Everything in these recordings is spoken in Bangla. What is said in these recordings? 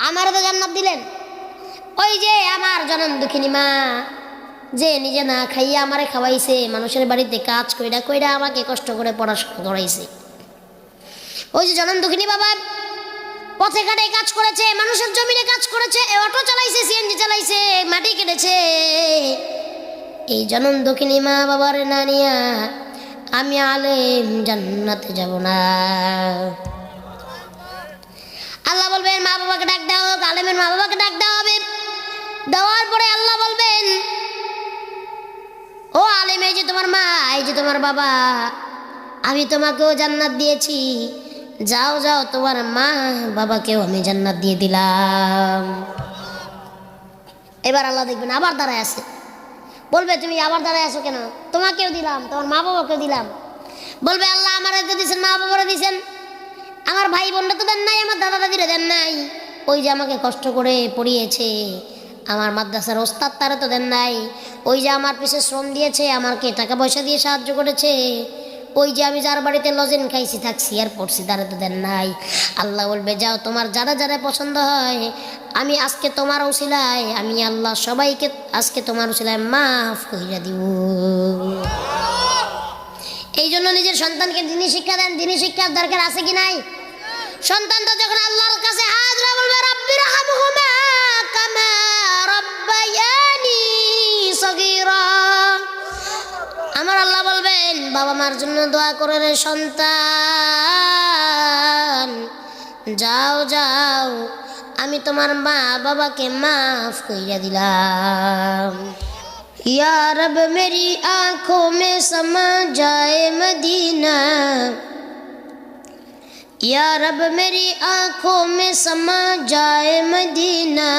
আমারে তো জান্নাত দিলেন। ওই যে আমার জনম দুঃখিনী মা যে নিজে না খাইয়া আমারে খাওয়াইছে, মানুষের বাড়িতে কাজ কইরা কইরা আমাকে কষ্ট করে পড়াশোনা করাইছে। ওই যে জনম দুঃখিনী বাবা পথে ঘাটে কাজ করেছে, মানুষের জমিনে কাজ করেছে, অটো চালাইছে, সিএনজি চালাইছে, মাটি কেটেছে। এই জনম দুঃখিনী মা বাবার না নিয়া আমি আলেম জান্নাতে যাব না। আল্লাহ বলবেন মা বাবাকে ডাক দাও, আলেমের মা বাবাকে ডাক দেওয়া হবে। দেওয়ার পরে আল্লাহ বলবেন ও আলেম, এই যে তোমার মা, এই যে তোমার বাবা, আমি তোমাকেও জান্নাত দিয়েছি, যাও যাও তোমার মা বাবাকেও আমি জান্নাত দিয়ে দিলাম। এবার আল্লাহ দেখবেন আবার দাঁড়ায় আছে, বলবে তুমি আবার দাঁড়ায় আছো কেন? তোমাকেও দিলাম, তোমার মা বাবাকেও দিলাম। বলবে আল্লাহ আমার তো দিয়েছেন, মা বাবারা দিয়েছেন, আমার ভাই বোনরা তো দেন নাই, আমার দাদা দাদিরা দেন নাই, ওই যে আমাকে কষ্ট করে পড়িয়েছে আমার মাদ্রাসার ওস্তাদ তারা তো দেন নাই, ওই যে আমার পিছে শ্রম দিয়েছে, আমাকে টাকা পয়সা দিয়ে সাহায্য করেছে, ওই যে আমি যার বাড়িতে লজেন খাইছি থাকছি আর পড়ছি তারা তো দেন নাই। আল্লাহ বলবে যাও তোমার যারা যারা পছন্দ হয় আমি আজকে তোমার উসিলায়, আমি আল্লাহ সবাইকে আজকে তোমার উসিলায় মাফ কইরা দিব। এই জন্য নিজের সন্তানকে দিনী শিক্ষা দেন। দিনী শিক্ষার দরকার আছে কি নাই? সন্তান তো যখন আল্লাহর কাছে হাজরা বলবে রাব্বির হামহুমা কামা রাব্বায়ানি সগীরা, আমার আল্লাহ বলবেন বাবা মার জন্য দোয়া করে রে সন্তান, যাও যাও আমি তোমার মা বাবাকে মাফ কইরা দিলাম। या रब मेरी आँखों में समा जाए मदीना, या रब मेरी आँखों में समा जाए मदीना,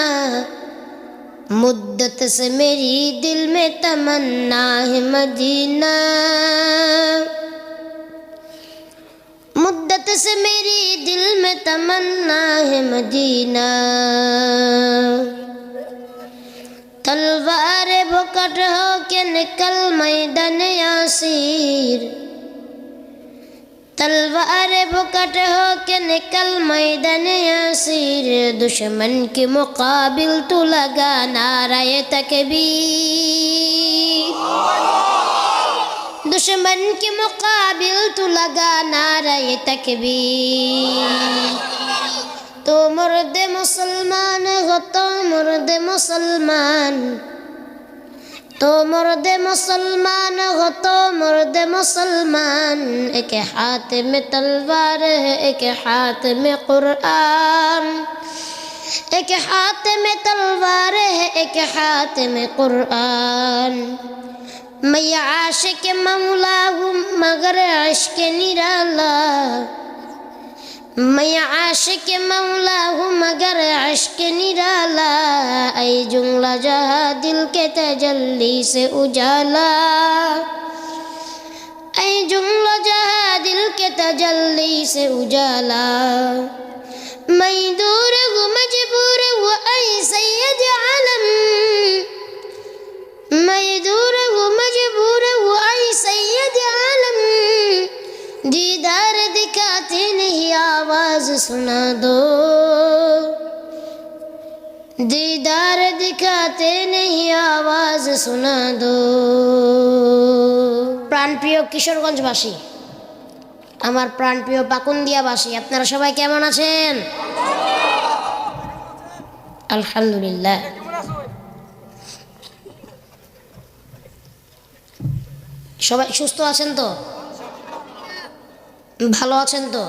मुद्दत से मेरी दिल में तमन्ना है मदीना, मुद्दत से मेरी दिल में तमन्ना है मदीना, तलवार भुकट हो के निकल मैदान यासीर, तलवार भुकट हो के निकल मैदान यासीर, दुश्मन के मुकाबिल तू लगा नाराए तकबीर, दुश्मन के मुकाबिल तू लगा नाराए तकबीर, तो मुर्द मुसलमान हो तो मुर्द मुसलमान, तो मुर्द मुसलमान हो तो मुर्द मुसलमान, एक हाथ में तलवार है एक हाथ में कुरान, एक हाथ में तलवार है एक हाथ में कुरान, मैं आशिक मौला हूँ मगर इश्क निराला, मैं आशिक मौला हूँ मगर इश्क निराला, ऐ जुमला जहाँ दिल के तजल्ली से उजाला, ऐ जुमला जहाँ दिल के तजल्ली से उजाला, मैं दूर हूँ मजबूर हूँ ऐ सैयद आलम, मैं दूर हूँ मजबूर हूँ ऐ सैयद आलम, दीदार दिखाते नहीं आवाज सुना दो, दीदार दिखाते नहीं आवाज सुना दो। প্রাণপ্রিয় কিশোরগঞ্জবাসী, আমার প্রাণপ্রিয় পাকুন্দিয়াবাসী, আপনারা সবাই কেমন আছেন? আলহামদুলিল্লাহ। সবাই সুস্থ আছেন তো? ভালো আছেন তো?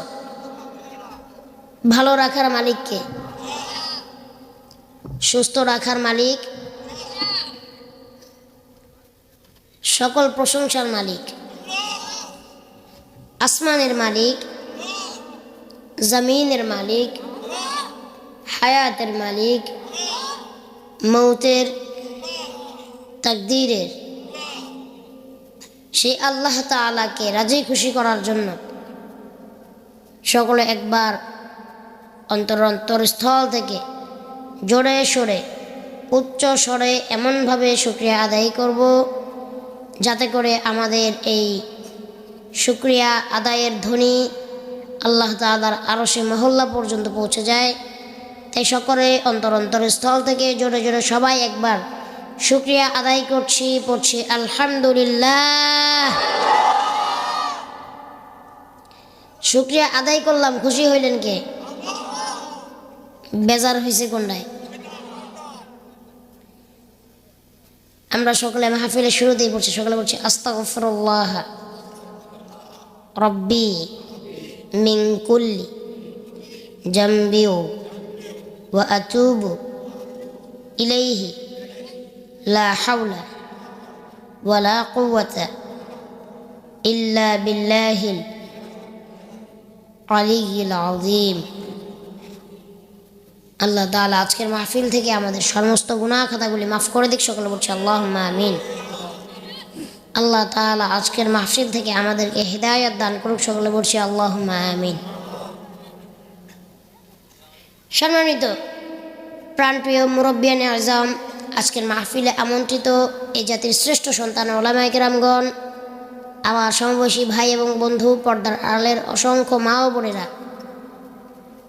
ভালো রাখার মালিককে, সুস্থ রাখার মালিক, সকল প্রশংসার মালিক, আসমানের মালিক, জমিনের মালিক, হায়াতের মালিক, মৌতের তাকদীরের, সেই আল্লাহ তাআলাকে রাজি খুশি করার জন্য সকলে একবার অন্তরস্থল থেকে জোরে সোরে উচ্চ স্বরে এমনভাবে শুকরিয়া আদায় করব যাতে করে আমাদের এই শুকরিয়া আদায়ের ধ্বনি আল্লাহ তাআলার আরশে মহল্লা পর্যন্ত পৌঁছে যায় তাই সকলে অন্তরস্থল থেকে জোরে জোরে সবাই একবার শুকরিয়া আদায় করছি, পড়ছি আলহামদুলিল্লাহ। শুকরিয়া আদায় করলাম, খুশি হইলেন কে? বেজার হয়েছে কোনটায়? আমরা সকলে মাহফিলের শুরুতেই পড়ছি, সকলে বলছি আস্তাগফিরুল্লাহ রব্বি মিন কুল্লি জামবি ওয়া আতুবু ইলাইহি লা হাওলা ওয়ালা কুওয়াতা ইল্লা বিল্লাহিল আলিয়্যিল আযীম। আল্লাহ তাআলা আজকের মাহফিল থেকে আমাদের সমস্ত গুনাহ খাতাগুলি মাফ করে দিক, সকলে বলছি আল্লাহুম্মা আমিন। আল্লাহ তাআলা আজকের মাহফিল থেকে আমাদেরকে হিদায়াত দান করুক, সকলে বলছি আল্লাহুম্মা আমিন। সম্মানিত প্রাণপ্রিয় মুরব্বিয়ানে আজম, আজকের মাহফিলে আমন্ত্রিত এই জাতির শ্রেষ্ঠ সন্তান উলামায়ে কেরামগণ, আমার সমবয়সী ভাই এবং বন্ধু, পর্দার আড়ালের অসংখ্য মা ও বোনেরা,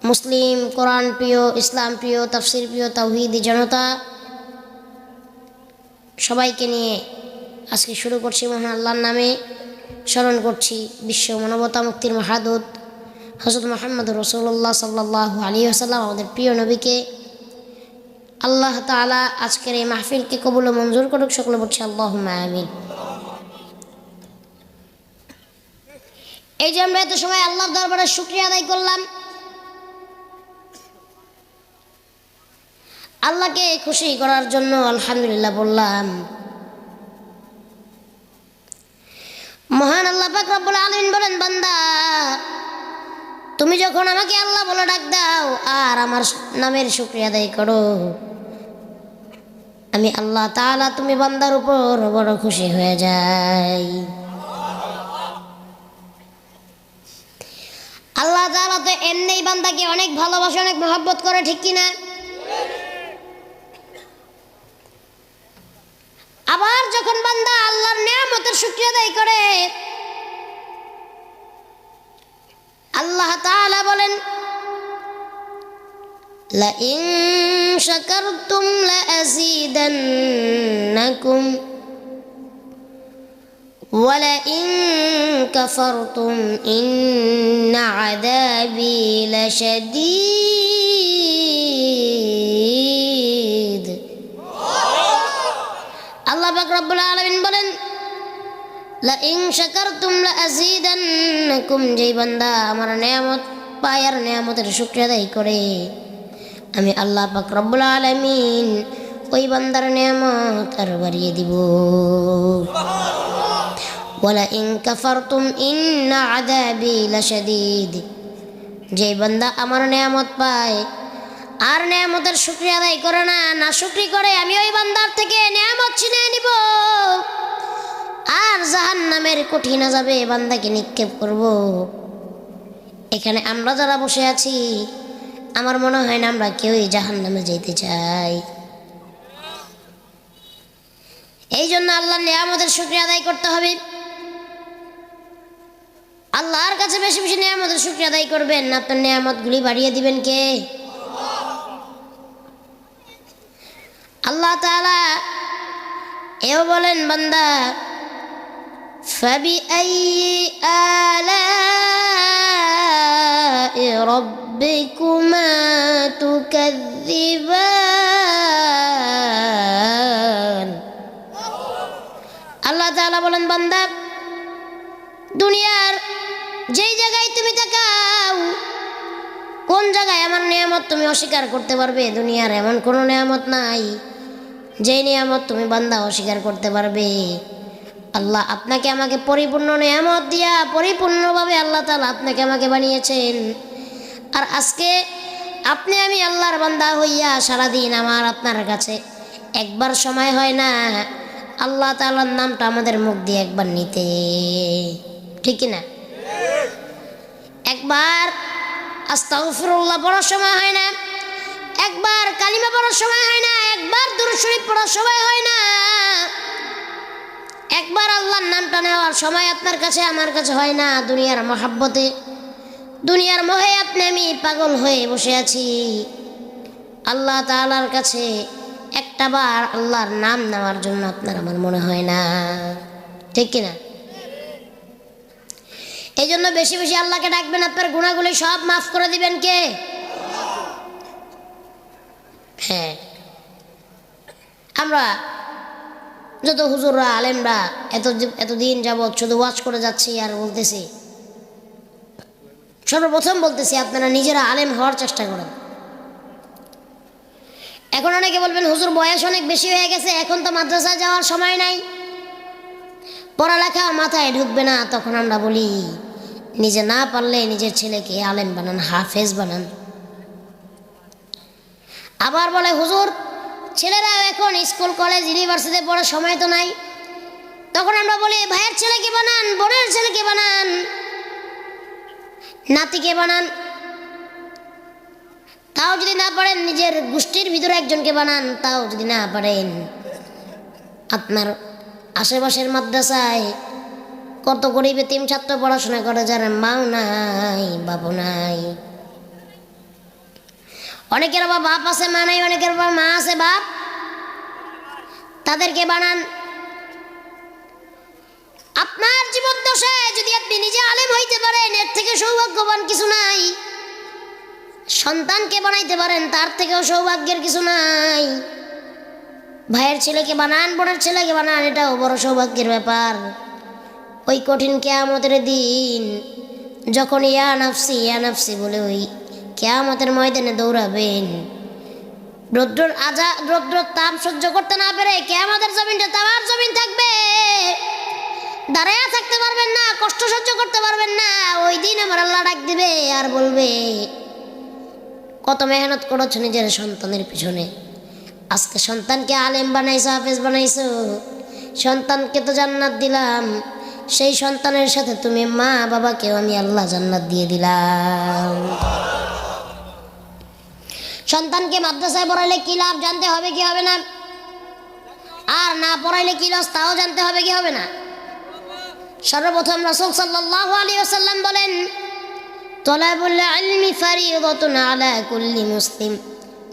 মুসলিম কোরআন প্রিয়, ইসলাম প্রিয়, তাফসির প্রিয়, তাওহীদি জনতা, সবাইকে নিয়ে আজকে শুরু করছি মহান আল্লাহর নামে। স্মরণ করছি বিশ্ব মানবতা মুক্তির মহাদূত হযরত মুহাম্মদ রাসূলুল্লাহ সাল্লাল্লাহু আলাইহি ওয়াসাল্লাম, আমাদের প্রিয় নবীকে। আল্লাহ তাআলা আজকের এই মাহফিলকে কবুল ও মঞ্জুর করুক, সকলে বলছি আল্লাহুম্মা আমিন। এই যে আমরা এত সময় আল্লাহর দরবারে শুকরিয়া আদায় করলাম, আল্লাহকে খুশি করার জন্য আলহামদুলিল্লাহ বললাম। মহান আল্লাহ পাক রব্বুল আলামিন বলেন, বান্দা তুমি যখন আমাকে আল্লাহ বলে ডাক দাও আর আমার নামের শুকরিয়া আদায় করো, আমি আল্লাহ তাআলা তুমি বান্দার উপর বড় খুশি হয়ে যাই। আল্লাহ তাআলা তো এমনিই বান্দাকে অনেক ভালোবাসে, অনেক মহব্বত করে, ঠিক কিনা? আবার যখন বান্দা আল্লাহর নিয়ামতের শুকরিয়া আদায় করে, আল্লাহ তাআলা বলেন, লা ইন শাকারতুম লা আযীদান্নাকুম ওয়া লা ইন কাফারতুম ইন্না আযাবি লাশাদীদ। আল্লাহ পাক রব্বুল আলামিন বলেন, লা ইন শাকারতুম লা আযীদান্নাকুম, যেই বান্দা আমার নিয়ামত পায় আর নিয়ামতের শুকরিয়া আদায় করে, আমি আল্লাহ পাক রব্বুল আলামিন ওই বান্দার নিয়ামত আর বাড়িয়ে দিব। ওয়ালা ইন কাফারতুম ইন্না আযাবি লাশাদীদ, যেই বান্দা আমার নিয়ামত পায় আর নিয়ামতের শুকরিয়া আদায় করে না, নাশুকরি করে, আমি ওই বান্দার থেকে নিয়ামত ছিনিয়ে নিব আর জাহান্নামের কঠিন আযাবে বান্দাকে নিক্ষেপ করব। এখানে আমরা যারা বসে আছি, আমার মনে হয় না আমরা কেউই জাহান্নামে যেতে চাই। এই জন্য আল্লাহর নিয়ামতের শুকরিয়া আদায় করতে হবে। আল্লাহর কাছে বেশি বেশি নিয়ামতের শুকরিয়া আদায় করবেন, আপনার নিয়ামতগুলি বাড়িয়ে দিবেন কে? আল্লাহ তাআলা এও বলেন, বান্দা ফাবিআইয়ি আলাই রাব্বিকুমা তুকাযযিবান। আল্লাহ তাআলা বলেন, বান্দা দুনিয়ার যেই জায়গায় তুমি তাকাও, কোন জায়গায় আমার নিয়ামত তুমি অস্বীকার করতে পারবে? দুনিয়ার এমন কোনো নিয়ামত নাই যেই নিয়ামত তুমি বান্দা অস্বীকার করতে পারবে। আল্লাহ আপনাকে আমাকে পরিপূর্ণ নিয়ামত দিয়া পরিপূর্ণভাবে আল্লাহ তাআলা আপনাকে আমাকে বানিয়েছেন। আর আজকে আপনি আমি আল্লাহর বান্দা হইয়া সারাদিন আমার আপনার কাছে একবার সময় হয় না আল্লাহ তাআলার নামটা আমাদের মুখ দিয়ে একবার নিতে, ঠিক কিনা? একবার আস্তাগফিরুল্লাহ পড়ার সময় হয় না, একবার কালিমা পড়ার সময় হয় না, একবার দুরূদ শরীফ পড়ার সময় হয় না, একবার আল্লাহর নামটা নেওয়ার সময় আপনার কাছে আমার কাছে হয় না। দুনিয়ার মহাব্বতে, দুনিয়ার মোহে আপনি আমি পাগল হয়ে বসে আছি। আল্লাহ তাআলার কাছে একটা বার আল্লাহর নাম নেওয়ার জন্য আপনার আমার মনে হয় না, ঠিক কিনা? এই জন্য বেশি বেশি আল্লাহকে ডাকবেন, আপনার গুনাহগুলি সব মাফ করে দিবেন কে? হ্যাঁ, আমরা যত হুজুররা আলেমরা এতদিন যাবৎ শুধু ওয়াজ করে যাচ্ছি আর বলতেছি, সর্বপ্রথম বলতেছি আপনারা নিজেরা আলেম হওয়ার চেষ্টা করেন। এখন অনেকে বলবেন হুজুর বয়স অনেক বেশি হয়ে গেছে, এখন তো মাদ্রাসায় যাওয়ার সময় নাই, পড়ালেখা মাথায় ঢুকবে না। তখন আমরা বলি নিজে না পারলে নিজের ছেলেকে আলেম বানান, হাফেজ বানান। আবার বলে হুজুর ছেলেরা এখন স্কুল কলেজ ইউনিভার্সিটিতে পড়ার সময় তো নাই। তখন আমরা বলি ভাইয়ের ছেলেকে বানান, বোনের ছেলেকে বানান, নাতিকে বানান। তাও যদি না পারেন নিজের গোষ্ঠীর ভিতরে একজনকে বানান। তাও যদি না পারেন আপনার আশেপাশের মাদ্রাসায় কত গরিব এতিম ছাত্র পড়াশোনা করে যারা মাও নাই বাপও নাই। অনেকের আবার বাপ আছে মা নাই, অনেকের আবার মা আছে বাপ, তাদেরকে বানান। আপনার জীবদ্দশায় যদি আপনি নিজে আলেম হইতে পারেন এর থেকে সৌভাগ্যবান কিছু নাই। সন্তানকে বানাইতে পারেন তার থেকেও সৌভাগ্যের কিছু নাই। ভাইয়ের ছেলেকে বানান, বোনের ছেলেকে বানান, এটাও বড় সৌভাগ্যের ব্যাপার। ওই কঠিন কিয়ামতের দিন যখন ইয়া নাফসি বলে ওই কিয়ামতের ময়দানে দৌড়াবেন, রৌদ্রের তাপ সহ্য করতে না পেরে কিয়ামতের জমিনটা তাওয়ার জমিন থাকবে, দাঁড়ায়া থাকতে পারবেন না, কষ্ট সহ্য করতে পারবেন না। ওই দিন আমার আল্লাহ ডাক দিবে আর বলবে কত মেহনত করেছো নিজের সন্তানের পিছনে, আজকে সন্তানকে আলেম বানাইছো, হাফেজ বানাইছো, সন্তানকে তো জান্নাত দিলাম, সেই সন্তানের সাথে তুমি মা বাবাকেও আমি আল্লাহ জান্নাত দিয়ে দিলাম। সন্তানকে মাদ্রাসায় পড়াইলে কি লাভ জানতে হবে কি হবে না, আর না পড়াইলে কি লস তাও জানতে হবে কি হবে না। সর্বপ্রথম রাসূল সাল্লাল্লাহু আলাইহি ওয়াসাল্লাম বলেন তলাবুল ইলমি ফারিদাতুন আলা কুল্লি মুসলিম,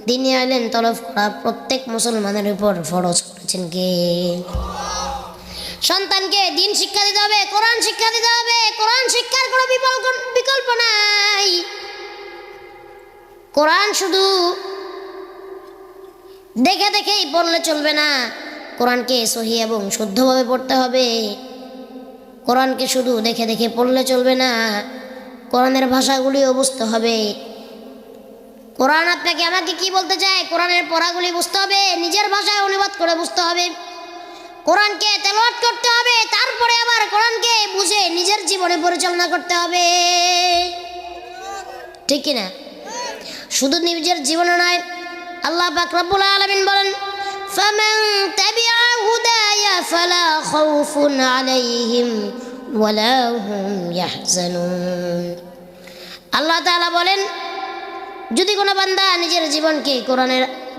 দ্বীনি ইলম তলব করা প্রত্যেক মুসলমানের উপর ফরজ করেছেন কে? সন্তানকে দ্বীন শিক্ষা দিতে হবে, কোরআন শিক্ষা দিতে হবে। কোরআন শিক্ষার কোনো বিকল্প নাই। কোরআন শুধু দেখে দেখেই পড়লে চলবে না, কোরআনকে সহি এবং শুদ্ধভাবে পড়তে হবে। কোরআনকে শুধু দেখে দেখে পড়লে চলবে না, কোরআনের ভাষাগুলিও বুঝতে হবে। কোরআন আপনাকে আমাকে কি বলতে চায়, কোরআনের পড়াগুলি বুঝতে হবে, নিজের ভাষায় অনুবাদ করে বুঝতে হবে, কোরআনকে তেলাওয়াত করতে হবে, তারপরে আবার কোরআনকে বুঝে নিজের জীবনে পরিচালনা করতে হবে, ঠিক কিনা? শুধু নিজের জীবনে নয়, আল্লাহ পাক রব্বুল আলামিন বলেন ফামান তাবিআ হুদায়া ফালা খাউফুন আলাইহিম ওয়ালা হুম ইয়াহজানুন। আল্লাহ তাআলা বলেন যদি কোনো বান্দা নিজের জীবনকে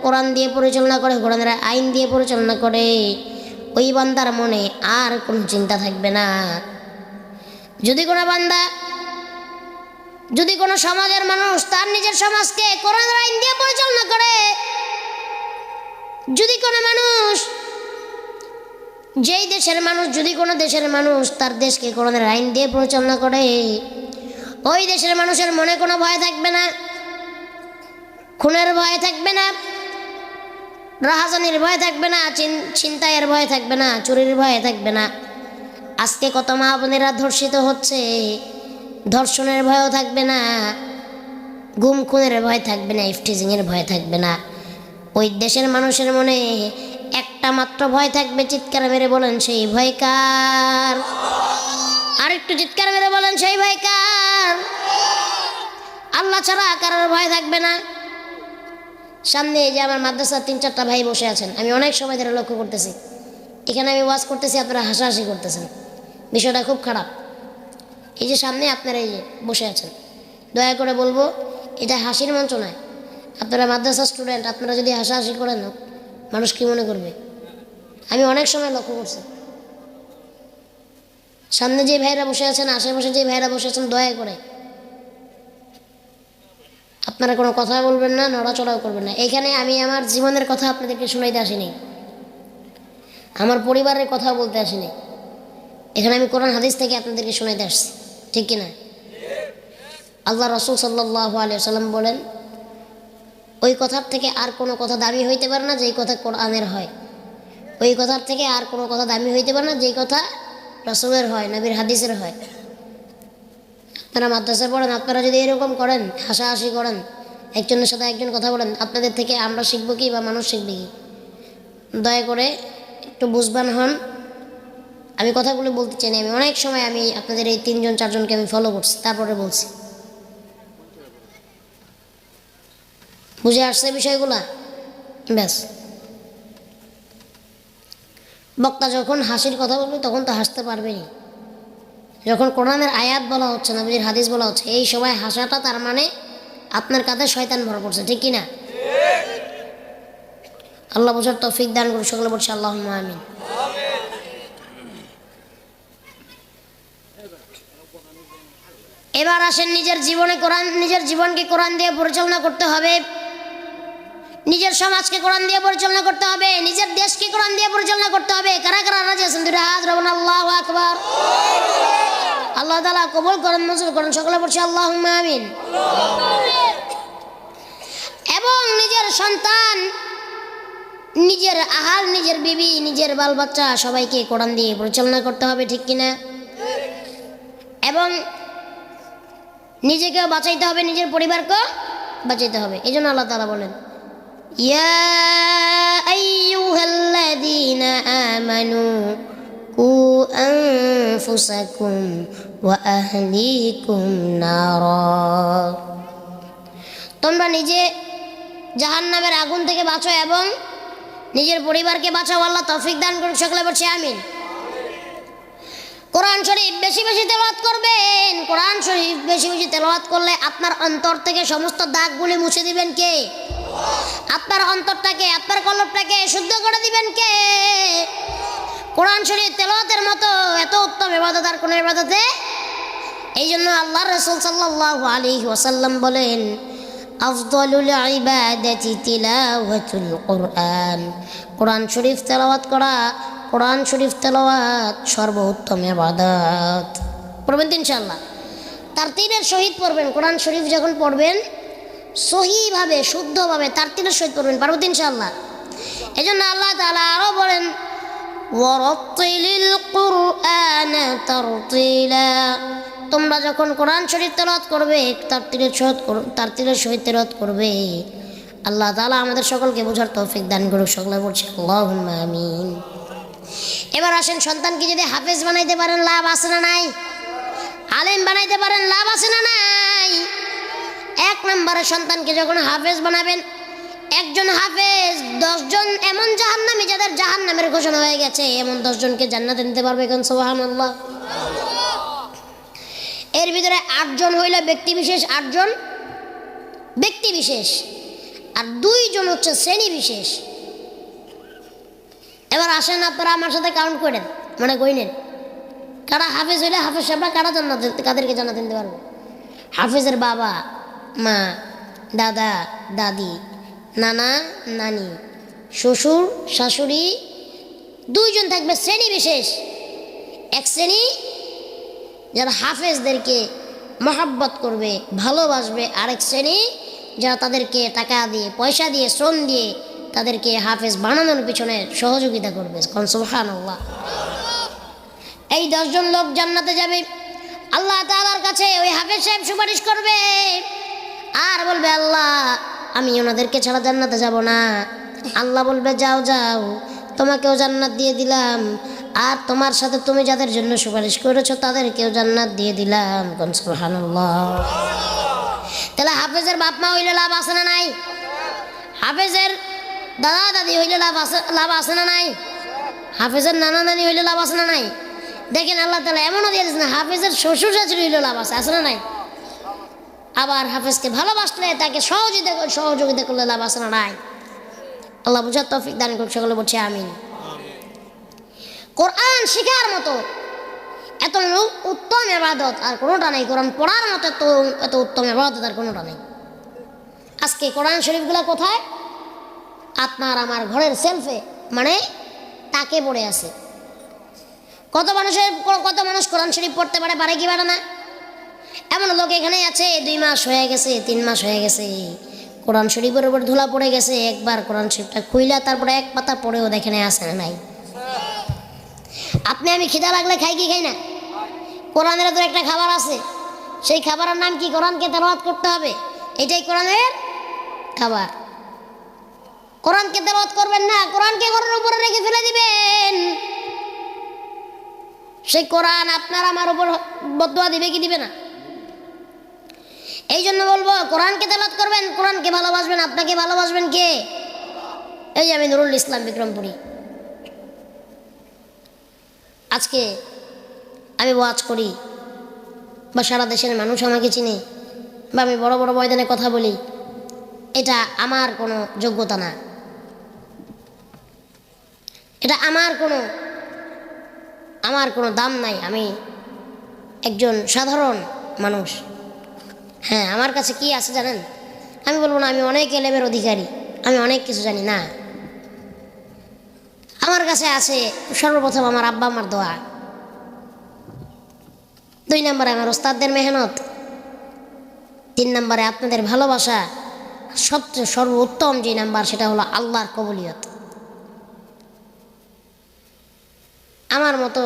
কোরআন দিয়ে পরিচালনা করে, কোরআনের আইন দিয়ে পরিচালনা করে, ওই বান্দার মনে আর কোনো চিন্তা থাকবে না। যদি কোনো সমাজের মানুষ তার নিজের সমাজকে কোরআনের আইন দিয়ে পরিচালনা করে, যদি কোনো দেশের মানুষ তার দেশকে কোরআনের আইন দিয়ে পরিচালনা করে, ওই দেশের মানুষের মনে কোনো ভয় থাকবে না, খুনের ভয় থাকবে না, রাহাজানির ভয় থাকবে না, ছিনতাইয়ের ভয় থাকবে না, চুরির ভয় থাকবে না। আজকে কত মা বোনেরা ধর্ষিত হচ্ছে, ধর্ষণের ভয়ও থাকবে না, গুম খুনের ভয় থাকবে না, ইফটিজিংয়ের ভয় থাকবে না। ওই দেশের মানুষের মনে একটা মাত্র ভয় থাকবে, চিৎকার মেরে বলেন সেই ভয় কার? আর একটু চিৎকার মেরে বলেন সেই ভয় কার? আল্লাহ ছাড়া কারোর ভয় থাকবে না। সামনে এই যে আমার মাদ্রাসার 3-4টা ভাই বসে আছেন, আমি অনেক সময় ধরে লক্ষ্য করতেছি, এখানে আমি ওয়াজ করতেছি, আপনারা হাসাহাসি করতেছেন, বিষয়টা খুব খারাপ। এই যে সামনে আপনারা এই যে বসে আছেন, দয়া করে বলবো এটা হাসির মঞ্চ নয়। আপনারা মাদ্রাসা স্টুডেন্ট, আপনারা যদি হাসাহাসি করেন মানুষ কি মনে করবে? আমি অনেক সময় লক্ষ্য করছি সামনে যে ভাইরা বসে আছেন, আশেপাশে যে ভাইরা বসে আছেন, দয়া করে আপনারা কোনো কথা বলবেন না, নড়াচড়াও করবেন না। এখানে আমি আমার জীবনের কথা আপনাদেরকে শোনাইতে আসিনি, আমার পরিবারের কথা বলতে আসিনি। এখানে আমি কোরআন হাদিস থেকে আপনাদেরকে শোনাইতে আসছি, ঠিক কিনা? আল্লাহ রসুল সাল্লাল্লাহু আলাইহি ওয়াসাল্লাম বলেন, ওই কথার থেকে আর কোনো কথা দামি হইতে পারে না যেই কথা কোরআনের হয়। ওই কথার থেকে আর কোনো কথা দামি হইতে পারে না যেই কথা রসুলের হয়, নবীর হাদিসের হয়। আপনারা মাদ্রাসায় পড়েন, আপনারা যদি এরকম করেন, হাসাহাসি করেন, একজনের সাথে একজন কথা বলেন, আপনাদের থেকে আমরা শিখবো কি বা মানুষ শিখবে কি? দয়া করে একটু বুঝবান হন। আমি কথাগুলো বলতে চাই না, আমি অনেক সময় আমি আপনাদের এই 3জন 4জনকে আমি ফলো করছি, তারপরে বলছি। বুঝে আসছে বিষয়গুলা? ব্যাস। বক্তা যখন হাসির কথা বলবে তখন তো হাসতে পারবেনি। যখন কোরআনের আয়াত বলা হচ্ছে, নবীর হাদিস বলা হচ্ছে, এই সময় হাসাটা তার মানে আপনার কাঁধে শয়তান ভর করছে, ঠিক কিনা? আল্লাহ বোঝার তৌফিক দান করুন, সকলে বলছে আল্লাহুম্মা আমিন। এবার আসেন, নিজের জীবনকে কোরআন দিয়ে পরিচালনা করতে হবে, নিজের সমাজকে কোরআন দিয়ে পরিচালনা করতে হবে, নিজের দেশকে কোরআন দিয়ে পরিচালনা করতে হবে। কারা কারা রাজি আছেন? দুইটা হাত রাখুন। আল্লাহু আকবার। আল্লাহ তাআলা কবুল করেন, মঞ্জুর করেন, সকলে বলছে আল্লাহুম্মা আমিন। এবং নিজের সন্তান, নিজের আহাল, নিজের বিবি, নিজের বাল বাচ্চা সবাইকে কোরআন দিয়ে পরিচালনা করতে হবে, ঠিক কিনা? এবং নিজেকেও বাঁচাইতে হবে, নিজের পরিবারকেও বাঁচাইতে হবে। এই জন্য আল্লাহ তাআলা বলেন, ইয়া আইয়ুহাল্লাযীনা আমানু কু আনফুসাকুম ওয়া আহলিকুম নারা। তোমরা নিজে জাহান্নামের আগুন থেকে বাঁচো এবং নিজের পরিবারকে বাঁচাও। আল্লাহ তৌফিক দান করুন, সকলে বলছে আমিন। কোরআন শরীফ বেশি বেশি তেলাওয়াত করবেন। কোরআন শরীফ বেশি বেশি তেলাওয়াত করলে আপনার অন্তর থেকে সমস্ত দাগগুলি মুছে দিবেন কে? আপনার অন্তরটাকে, আপনার কলবটাকে শুদ্ধ করে দিবেন কে? কোরআন শরীফ তেলাওয়াতের মতো এত উত্তম ইবাদত আর কোনো ইবাদতে। এই জন্য আল্লাহর রাসূল সাল্লাল্লাহু আলাইহি ওয়াসাল্লাম বলেন, আফদালুল ইবাদাতি তিলাওয়াতুল কুরআন। কোরআন শরীফ তেলাওয়াত করা, কোরআন শরীফ তেলাওয়াত সর্বোত্তম ইবাদত। পড়বেন তো ইনশাআল্লাহ, তারতিলের সহিত পড়বেন। কোরআন শরীফ যখন পড়বেন সহিভাবে, শুদ্ধভাবে তারতিলের সহিত পড়বেন, পারবেন তো ইনশাআল্লাহ। এই জন্য আল্লাহ তাআলা আরও বলেন, ওয়ারাত্তিলিল কুরআনা তারতিলা। তোমরা যখন কোরআন শরীফ তেলাওয়াত করবে, তারতিলের সহিত তেলাওয়াত করবে। আল্লাহ তাআলা আমাদের সকলকে বোঝার তৌফিক দান করুক, সকলে বলছে আল্লাহুম্মা আমিন। এবার আসেন, সন্তানকে যদি হাফেজ বানাইতে পারেন লাভ আছে না নাই? আলেম বানাইতে পারেন লাভ আছে না নাই? 1 নম্বরে সন্তানকে যখন হাফেজ বানাবেন, একজন হাফেজ 10 জন এমন জাহান্নামী যাদের জাহান্নামের ঘোষণা হয়ে গেছে, এমন 10 জনকে জান্নাতে নিতে পারবে। এখন সুবহানাল্লাহ। এর ভিতরে 8 জন হইল ব্যক্তি বিশেষ, 8 জন ব্যক্তি বিশেষ, আর 2 জন হচ্ছে শ্রেণী বিশেষ। এবার আসেন, আপনারা আমার সাথে কাউন্ট করেন, মানে কইনেন কারা হাফেজ হইলে হাফেজ সাহেবরা কাদেরকে জান্নাতে নিতে পারবে? হাফেজের বাবা মা, দাদা দাদি, নানা নানি, শ্বশুর শাশুড়ি, 2 জন থাকবে শ্রেণী বিশেষ। এক শ্রেণী যারা হাফেজদেরকে মহব্বত করবে, ভালোবাসবে। আরেক শ্রেণী যারা তাদেরকে টাকা দিয়ে, পয়সা দিয়ে, শ্রম দিয়ে তাদেরকে হাফেজ বানানোর পিছনে সহযোগিতা করবে। সুবহানাল্লাহ। এই 10 জন লোক জান্নাতে যাবে। আল্লাহ তাআলার কাছে ওই হাফেজ সাহেব সুপারিশ করবে আর বলবে, আল্লাহ আমি ওনাদেরকে ছাড়া জান্নাতে যাব না। আল্লাহ বলবে, যাও যাও, তোমাকেও জান্নাত দিয়ে দিলাম, আর তোমার সাথে তুমি যাদের জন্য সুপারিশ করেছো তাদেরকেও জান্নাত দিয়ে দিলাম। সুবহানাল্লাহ। তাহলে হাফেজের বাপ মা হইলে লাভ আছে না নাই? হাফেজের দাদা দাদি হইলে লাভ আছে না নাই? হাফেজের নানা নানি হইলে লাভ আছে না নাই? দেখেন আল্লাহ তাআলা এমনও দিয়ে দিয়েছেন, হাফেজের শ্বশুর শাশুড়ি হইলে লাভ আছে না নাই? আবার হাফেজকে ভালোবাসলে, তাকে সহযোগিতা করলে লাভ আছে না নাই? আল্লাহ বুঝার তৌফিক দান করুক, সকলে বলছে আমিন। কোরআন শেখার মতো এত উত্তম ইবাদত আর কোনোটা নেই। কোরআন পড়ার মতো এত উত্তম ইবাদত আর কোনোটা নেই। আজকে কোরআন শরীফগুলো কোথায়? আপনার আমার ঘরের সেলফে, মানে তাকে পড়ে আছে। কত মানুষ কোরআন শরীফ পড়তে পারে কি পারে না? এমন লোক এখানে আছে 2 মাস হয়ে গেছে, 3 মাস হয়ে গেছে, কোরআন শরীফের উপর ধুলা পড়ে গেছে, একবার কোরআন শরীফটা খুইলা তারপরে এক পাতা পড়েও দেখেন আছে না নাই। আপনি আমি খিদা লাগলে খাই কি খাই না? কোরআনের তো একটা খাবার আছে, সেই খাবারের নাম কি? কোরআনকে তেলাওয়াত করতে হবে, এটাই কোরআনের খাবার। কোরআনকে তেলাওয়াত করবেন না, কোরআনকে ঘরের উপরে রেখে ফেলে দিবেন, সেই কোরআন আপনার আমার উপর বদদুয়া দিবে কি দিবে না? এই জন্য বলবো কোরআনকে তেলাওয়াত করবেন, কোরআনকে ভালোবাসবেন। আপনাকে ভালোবাসবেন কে? এই যে আমি নুরুল ইসলাম বিক্রমপুরী। আজকে আমি ওয়াজ করি বা সারা দেশের মানুষ আমাকে চিনে বা আমি বড় বড় ময়দানে কথা বলি, এটা আমার কোনো যোগ্যতা না, এটা আমার কোনো দাম নাই। আমি একজন সাধারণ মানুষ। হ্যাঁ, আমার কাছে কি আছে জানেন? আমি বলবো না আমি অনেক এলেমের অধিকারী, আমি অনেক কিছু জানি না। আমার কাছে আছে সর্বপ্রথম আমার আব্বা আমার দোয়া, 2 নম্বরে আমার ওস্তাদদের মেহনত, 3 নম্বরে আপনাদের ভালোবাসা, সবচেয়ে সর্বোত্তম যে নাম্বার সেটা হলো আল্লাহর কবুলিয়ত। আমার মতো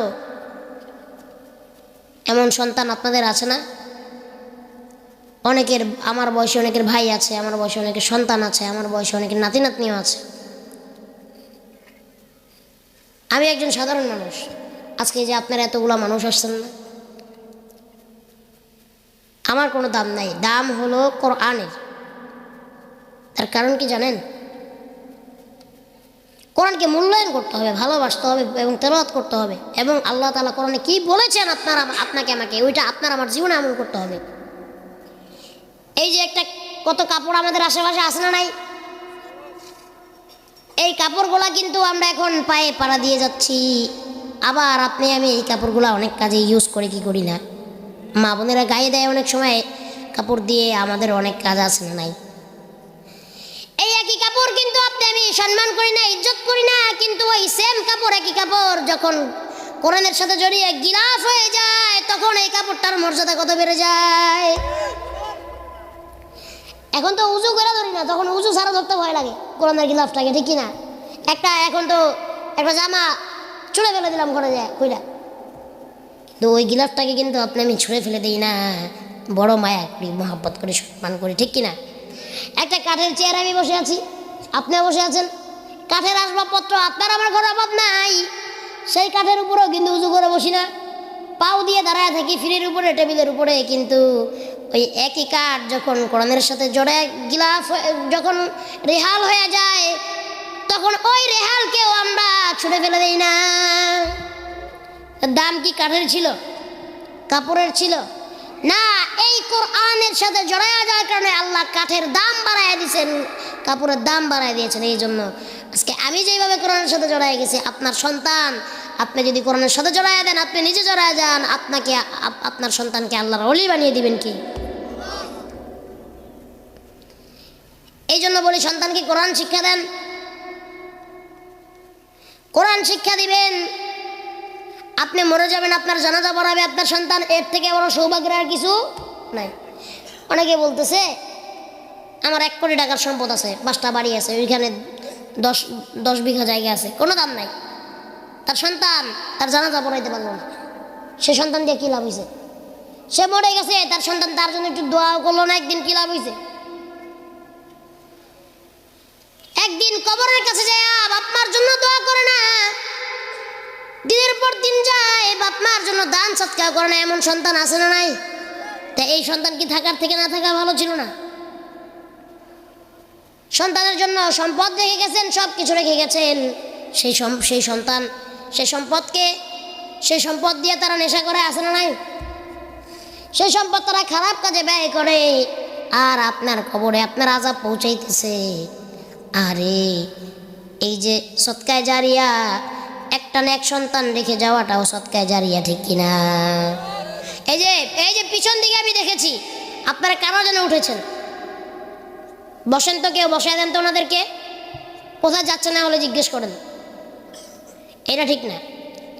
এমন সন্তান আপনাদের আছে না? অনেকের, আমার বয়সে অনেকের ভাই আছে, আমার বয়সে অনেকের সন্তান আছে, আমার বয়সে অনেকের নাতি নাতনিও আছে। আমি একজন সাধারণ মানুষ। আজকে যে আপনারা এতগুলো মানুষ আসছেন না, আমার কোনো দাম নাই, দাম হলো কোরআনের। তার কারণ কি জানেন? কোরআনকে মূল্যায়ন করতে হবে, ভালোবাসতে হবে এবং তেলাওয়াত করতে হবে, এবং আল্লাহ তাআলা কোরআনে কি বলেছেন আপনাকে আমাকে, ওইটা আপনার আমার জীবনে আমল করতে হবে। এই যে একটা কত কাপড় আমাদের আশেপাশে আছে না নাই? এই কাপড়গুলা কিন্তু আমরা এখন পায়ে পাড়া দিয়ে যাচ্ছি, আবার আপনি আমি এই কাপড়গুলা অনেক কাজে ইউজ করি কি করি না? মা বোনেরা গায়ে দেয় অনেক সময় কাপড় দিয়ে, আমাদের অনেক কাজ আছে না নাই? এই একই কাপড় কিন্তু আপনি আমি সম্মান করি না, ইজ্জত করি না, কিন্তু ওই সেম কাপড়, একই কাপড় যখন কোরআনের সাথে জড়িয়ে গিলাফ হয়ে যায়, তখন এই কাপড়টার মর্যাদা কত বেড়ে যায়। এখন তো উজু করে ধরি না, তখন উজু ছাড়া ধরতে ভয় লাগে কোরআনের গিলাফটাকে, ঠিক কিনা? এখন তো একটা জামা ছুঁড়ে ফেলে দিলাম ঘরে যায় কইরা, তো ওই গিলাফটাকে কিন্তু আপনি আমি ছুঁড়ে ফেলে দিই না, বড় মায়া করি, মহাব্বত করি, সম্মান করি, ঠিক কিনা? একটা কাঠের চেয়ারে আমি বসে আছি, আপনিও বসে আছেন, কাঠের আসবাবপত্র আপনার আমার ঘরে অভাব নাই, সেই কাঠের উপরেও কিন্তু উজু করে বসি না, পাও দিয়ে দাঁড়ায় থাকি ফ্রির উপরে, টেবিলের উপরে, কিন্তু ওই একই কাঠ যখন কোরআনের সাথে জড়ে গিলাফ যখন রেহাল হয়ে যায়, তখন ওই রেহালকেও আমরা ছুঁড়ে ফেলে দিই না। দাম কি কাঠের ছিল, কাপড়ের ছিল? না, এই কোরআনের সাথে জড়ায়া যাওয়ার কারণে আল্লাহ কাঠের দাম বাড়ায় দিয়েছেন, কাপড়ের দাম বাড়ায় দিয়েছেন। এই জন্য আজকে আমি যেভাবে কোরআনের সাথে জড়ায় গেছি, আপনার সন্তান, আপনি যদি কোরআনের সাথে জড়ায় দেন, আপনি নিজে জড়ায় যান, আপনাকে আপনার সন্তানকে আল্লাহর ওলি বানিয়ে দিবেন কি? এই জন্য বলি সন্তানকে কোরআন শিক্ষা দেন, কোরআন শিক্ষা দিবেন। আপনি মরে যাবেন, আপনার জানাজা পড়াবে আপনার সন্তান, এর থেকে বড় সৌভাগ্যের আর কিছু নাই। অনেকে বলতেছে আমার 1 কোটি টাকার সম্পদ আছে, 5টা বাড়ি আছে, ওইখানে 10 বিঘা জায়গা আছে, কোনো দাম নাই, তার সন্তান তার জানাজা পড়াইতে পারলো না, সে সন্তান দিয়ে কী লাভ হয়েছে? সে মরে গেছে, তার সন্তান তার জন্য একটু দোয়াও করলো না, একদিন কী লাভ হয়েছে? একদিন কবরের কাছে যায় বাপমার জন্য দোয়া করে না, দিনের পর দিন যায় বাপমার জন্য দান সৎকার করে না, এমন সন্তান আছে না নাই? তা এই সন্তান কি থাকার থেকে না থাকা ভালো ছিল না? সন্তানের জন্য সম্পদ রেখে গেছেন, সব কিছু রেখে গেছেন, সেই সন্তান সেই সম্পদ দিয়ে তারা নেশা করে, আছে না নাই? সেই সম্পদ তারা খারাপ কাজে ব্যয় করে, আর আপনার কবরে আপনার আযাব পৌঁছাইতেছে। আরে এই যে সদকায়ে জারিয়া, একটা নেক সন্তান রেখে যাওয়াটাও সদকায়ে জারিয়া, ঠিক কিনা? এই যে পিছন দিকে আমি দেখেছি আপনারা কারো যেন উঠেছেন, বসেন তো, কেউ বসায় দেন তো ওনাদেরকে। কোথায় যাচ্ছে না হলে জিজ্ঞেস করেন, এটা ঠিক না।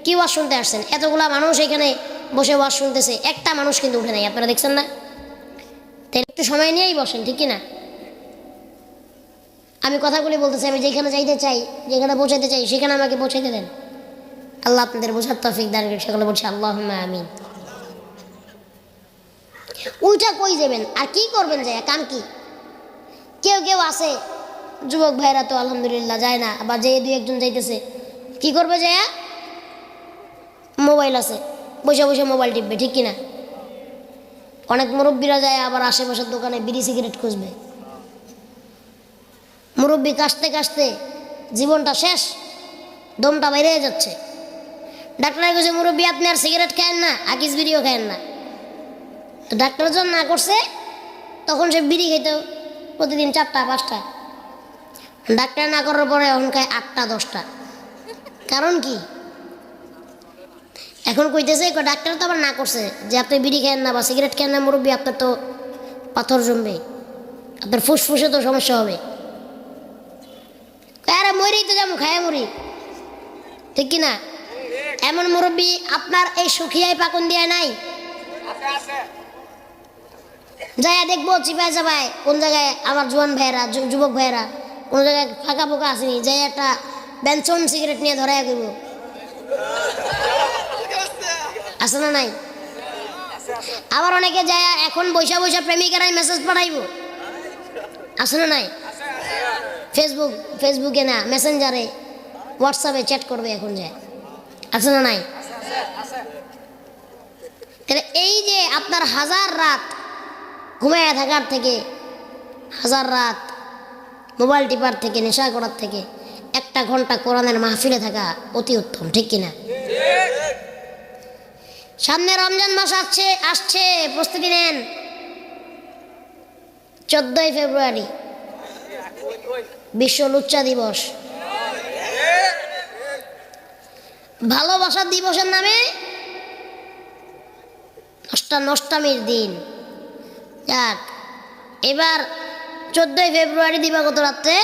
কি ওয়াজ শুনতে আসছেন? এতগুলা মানুষ এখানে বসে ওয়াজ শুনতেছে, একটা মানুষ কিন্তু উঠে নাই, আপনারা দেখছেন না? তাহলে একটু সময় নিয়েই বসেন, ঠিক কি না? আমি কথাগুলি বলতেছি, আমি যেখানে যাইতে চাই, যেখানে পৌঁছাতে চাই, সেখানে আমাকে পৌঁছাইতে দেন। আল্লাহ আপনাদের বোঝার তৌফিক দান করুন, সেগুলো বলছি আল্লাহুম্মা আমিন। উল্টা কই যাবেন আর কি করবেন, যায় কাম কি? কেউ কেউ আছে যুবক ভাইরা তো আলহামদুলিল্লাহ যায় না, আবার যে দুই একজন যাইতেছে, কি করবে যায়? মোবাইল আছে, বসে বসে মোবাইল টিপবে, ঠিক কিনা? অনেক মুরব্বীরা যায় আবার আশেপাশের দোকানে বিড়ি সিগারেট খুঁজবে। মুরব্বী কাশতে কাশতে জীবনটা শেষ, দমটা বাইরে যাচ্ছে। ডাক্তারের কাছে, মুরব্বী আপনি আর সিগারেট খায়েন না, আকিস বিড়িও খায়েন না। তো ডাক্তার যখন না করছে, তখন সে বিড়ি খেত প্রতিদিন 4টা 5টা। ডাক্তার না করার পরে এখন খায় 8টা 10টা। কারণ কি? এখন কইতেছে ডাক্তার তো আবার না করছে যে আপনি বিড়ি খায়েন না বা সিগারেট খায়েন না, মুরব্বী আপনার তো পাথর জমবে, আপনার ফুসফুসে তো সমস্যা হবে। আরে মরেই তো যেমন খায় মরি, ঠিক কিনা? এমন মুরব্বী আপনার এই সুখিয়ায় পাকুন দিয়ে নাই? যাইয়া দেখবো চিপায় চাপায় কোন জায়গায় আমার জোয়ান ভাইয়েরা, যুবক ভাইয়েরা কোন জায়গায় ফাঁকা ফোকা আসেনি, যাই একটা বেনসন সিগারেট নিয়ে ধরাই দেব। আছে না নাই? আবার অনেকে যায় এখন বৈশা বৈশা প্রেমিকারাই মেসেজ পাঠাইব, আছে না নাই? ফেসবুকে না, মেসেঞ্জারে, হোয়াটসঅ্যাপে চ্যাট করবে এখন যায়, আছে না নাই? তাহলে এই যে আপনার 1000 রাত ঘুমায় থাকার থেকে, 1000 রাত মোবাইল টিপার থেকে, নেশা করার থেকে 1 ঘন্টা কোরআনের মাহফিলে থাকা অতি উত্তম, ঠিক কিনা? সামনে রমজান মাস আসছে, প্রস্তুতি নেন। 14ই ফেব্রুয়ারি বিশ্ব লুচ্চা দিবস। ভালোবাসা দিবসের নামে নষ্টামির দিন। যাক, এবার 14ই ফেব্রুয়ারি দিবাগত রাত্রে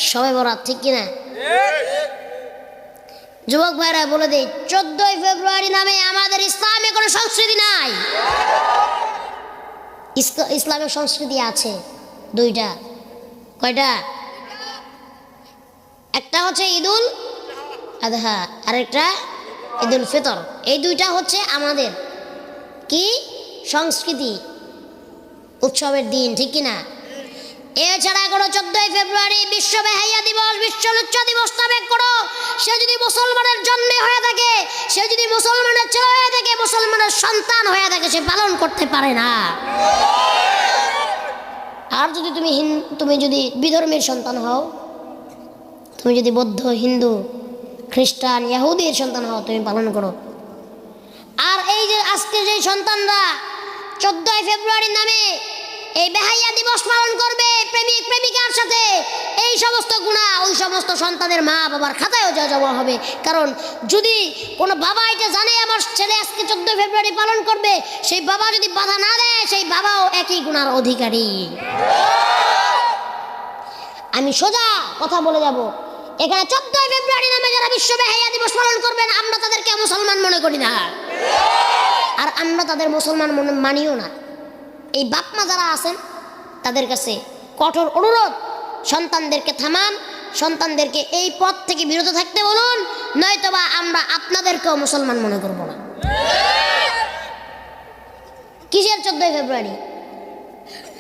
সবে বরাত, ঠিক কিনা? যুবক ভাইরা বলে দেই, 14ই ফেব্রুয়ারি নামে আমাদের ইসলামে কোনো সংস্কৃতি নাই। ইসলামের সংস্কৃতি আছে 2টা। কয়টা? একটা হচ্ছে ঈদুল আযহা, আরেকটা ঈদুল ফিতর। এই 2টা হচ্ছে আমাদের কি সংস্কৃতি, উৎসবের দিন, ঠিক কিনা? এছাড়া কোনো 14ই ফেব্রুয়ারি বিশ্ব বেহাইয়া দিবস, বিশ্ব লুচ্চা দিবস নামে করো, সে যদি মুসলমানের জন্ম হয়ে থাকে, সে যদি মুসলমানের ছেলে হয়ে থাকে, মুসলমানের সন্তান হয়ে থাকে, সে পালন করতে পারে না। আর যদি তুমি যদি বিধর্মীর সন্তান হও, তুমি যদি বৌদ্ধ, হিন্দু, খ্রিস্টান, ইহুদির সন্তান হও, তুমি পালন করো। আর এই যে আজকে যে সন্তানরা 14ই ফেব্রুয়ারি নামে এই বেহাইয়া দিবস পালন করবে প্রেমিক প্রেমিকার সাথে, এই সমস্ত গুনাহ ওই সমস্ত সন্তানের মা বাবার খাতায়ও জমা হবে। কারণ যদি কোনো বাবা এটা জানে আমার ছেলে আজকে 14 ফেব্রুয়ারি পালন করবে, সেই বাবা যদি বাধা না দেয়, সেই বাবাও একই গুনার অধিকারী। আমি সোজা কথা বলে যাব, এখানে 14ই ফেব্রুয়ারি নামে যারা বিশ্ব বেহাইয়া দিবস পালন করবেন, আমরা তাদেরকে মুসলমান মনে করি না, আর আমরা তাদের মুসলমান মানিও না। এই বাপমা যারা আছেন তাদের কাছে কঠোর অনুরোধ, সন্তানদেরকে থামান, সন্তানদেরকে এই পথ থেকে বিরত থাকতে বলুন, নয়তোবা আমরা আপনাদেরকেও মুসলমান মনে করব না। কিসের 14ই ফেব্রুয়ারি?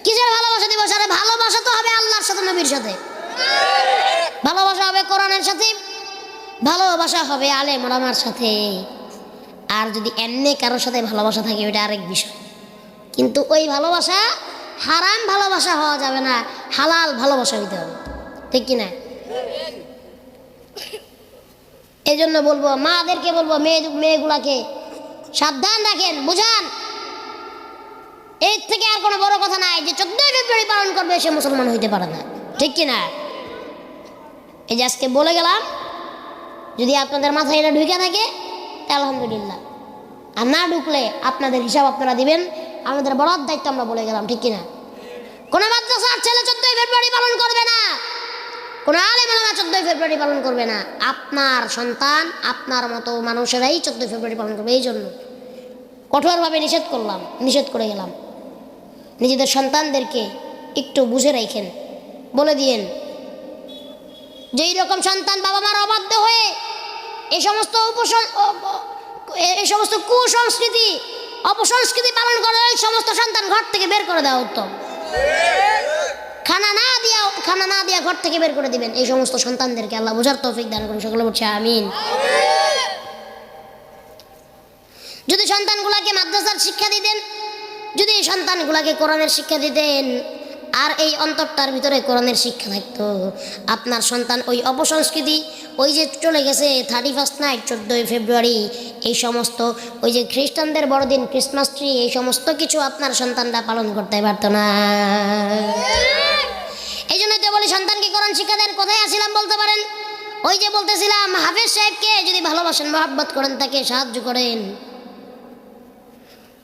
কিসের ভালোবাসা দিবস? আরে ভালোবাসা তো হবে আল্লাহর সাথে, নবীর সাথে, ভালোবাসা হবে কোরআনের সাথে, ভালোবাসা হবে আলেম ওলামার সাথে। আর যদি এমনি কারোর সাথে ভালোবাসা থাকে, ওইটা আরেক বিষয়। কিন্তু ওই ভালোবাসা হারাম ভালোবাসা হওয়া যাবে না, হালাল ভালোবাসা হইতে হবে, ঠিক কিনা? এই জন্য বলবো, মাদেরকে বলবো, মেয়েগুলাকে সাবধান রাখেন, বুঝান। এর থেকে আর কোনো বড় কথা নাই যে 14ই ফেব্রুয়ারি পালন করবে সে মুসলমান হইতে পারে না, ঠিক কিনা? এই যে আজকে বলে গেলাম, যদি আপনাদের মাথায় এটা ঢুকে থাকে আলহামদুলিল্লাহ, আর না ঢুকলে আপনাদের হিসাব আপনারা দিবেন। আমাদের বড় দায়িত্ব আমরা বলে গেলাম, ঠিক কিনা? কোনো মাদ্রাসার ছেলে ফেব্রুয়ারি পালন করবে না, কোন আলেম ওলামা 14 ফেব্রুয়ারি পালন করবে না। আপনার সন্তান আপনার মতো মানুষেরাই 14 ফেব্রুয়ারি পালন করবে। এই জন্য কঠোরভাবে নিষেধ করে গেলাম। নিজেদের সন্তানদেরকে একটু বুঝে রাখেন, বলে দিয়েন যেই রকম সন্তান বাবা মার অবাধ্য হয়ে এই সমস্ত কুসংস্কৃতি অপসংস্কৃতি পালন করে, ওই সমস্ত সন্তান ঘর থেকে বের করে দেওয়া উত্তম। খানা না দিয়া ঘর থেকে বের করে দিবেন। এই সমস্ত সন্তানদেরকে আল্লাহ বোঝার তৌফিক দান করুন, সকলে বলছে আমিন। যদি সন্তানগুলাকে মাদ্রাসার শিক্ষা দিতেন, যদি সন্তানগুলাকে কোরআনের শিক্ষা দিতেন, আর এই অন্তরটার ভিতরে কোরআনের শিক্ষা থাকতো, আপনার সন্তান ওই অপসংস্কৃতি, ওই যে চলে গেছে 31 নাইট 14 ফেব্রুয়ারি, এই সমস্ত ওই যে খ্রিস্টানদের বড়দিন ক্রিসমাস ট্রি, এই সমস্ত কিছু আপনার সন্তানরা পালন করতে পারত না। এই জন্যই তো বলি সন্তানকে কোরআন শিক্ষা দেন। কোথায় আসছিলাম বলতে পারেন? ওই যে বলতেছিলাম হাফেজ সাহেবকে যদি ভালোবাসেন, মহব্বত করেন, তাকে সাহায্য করেন।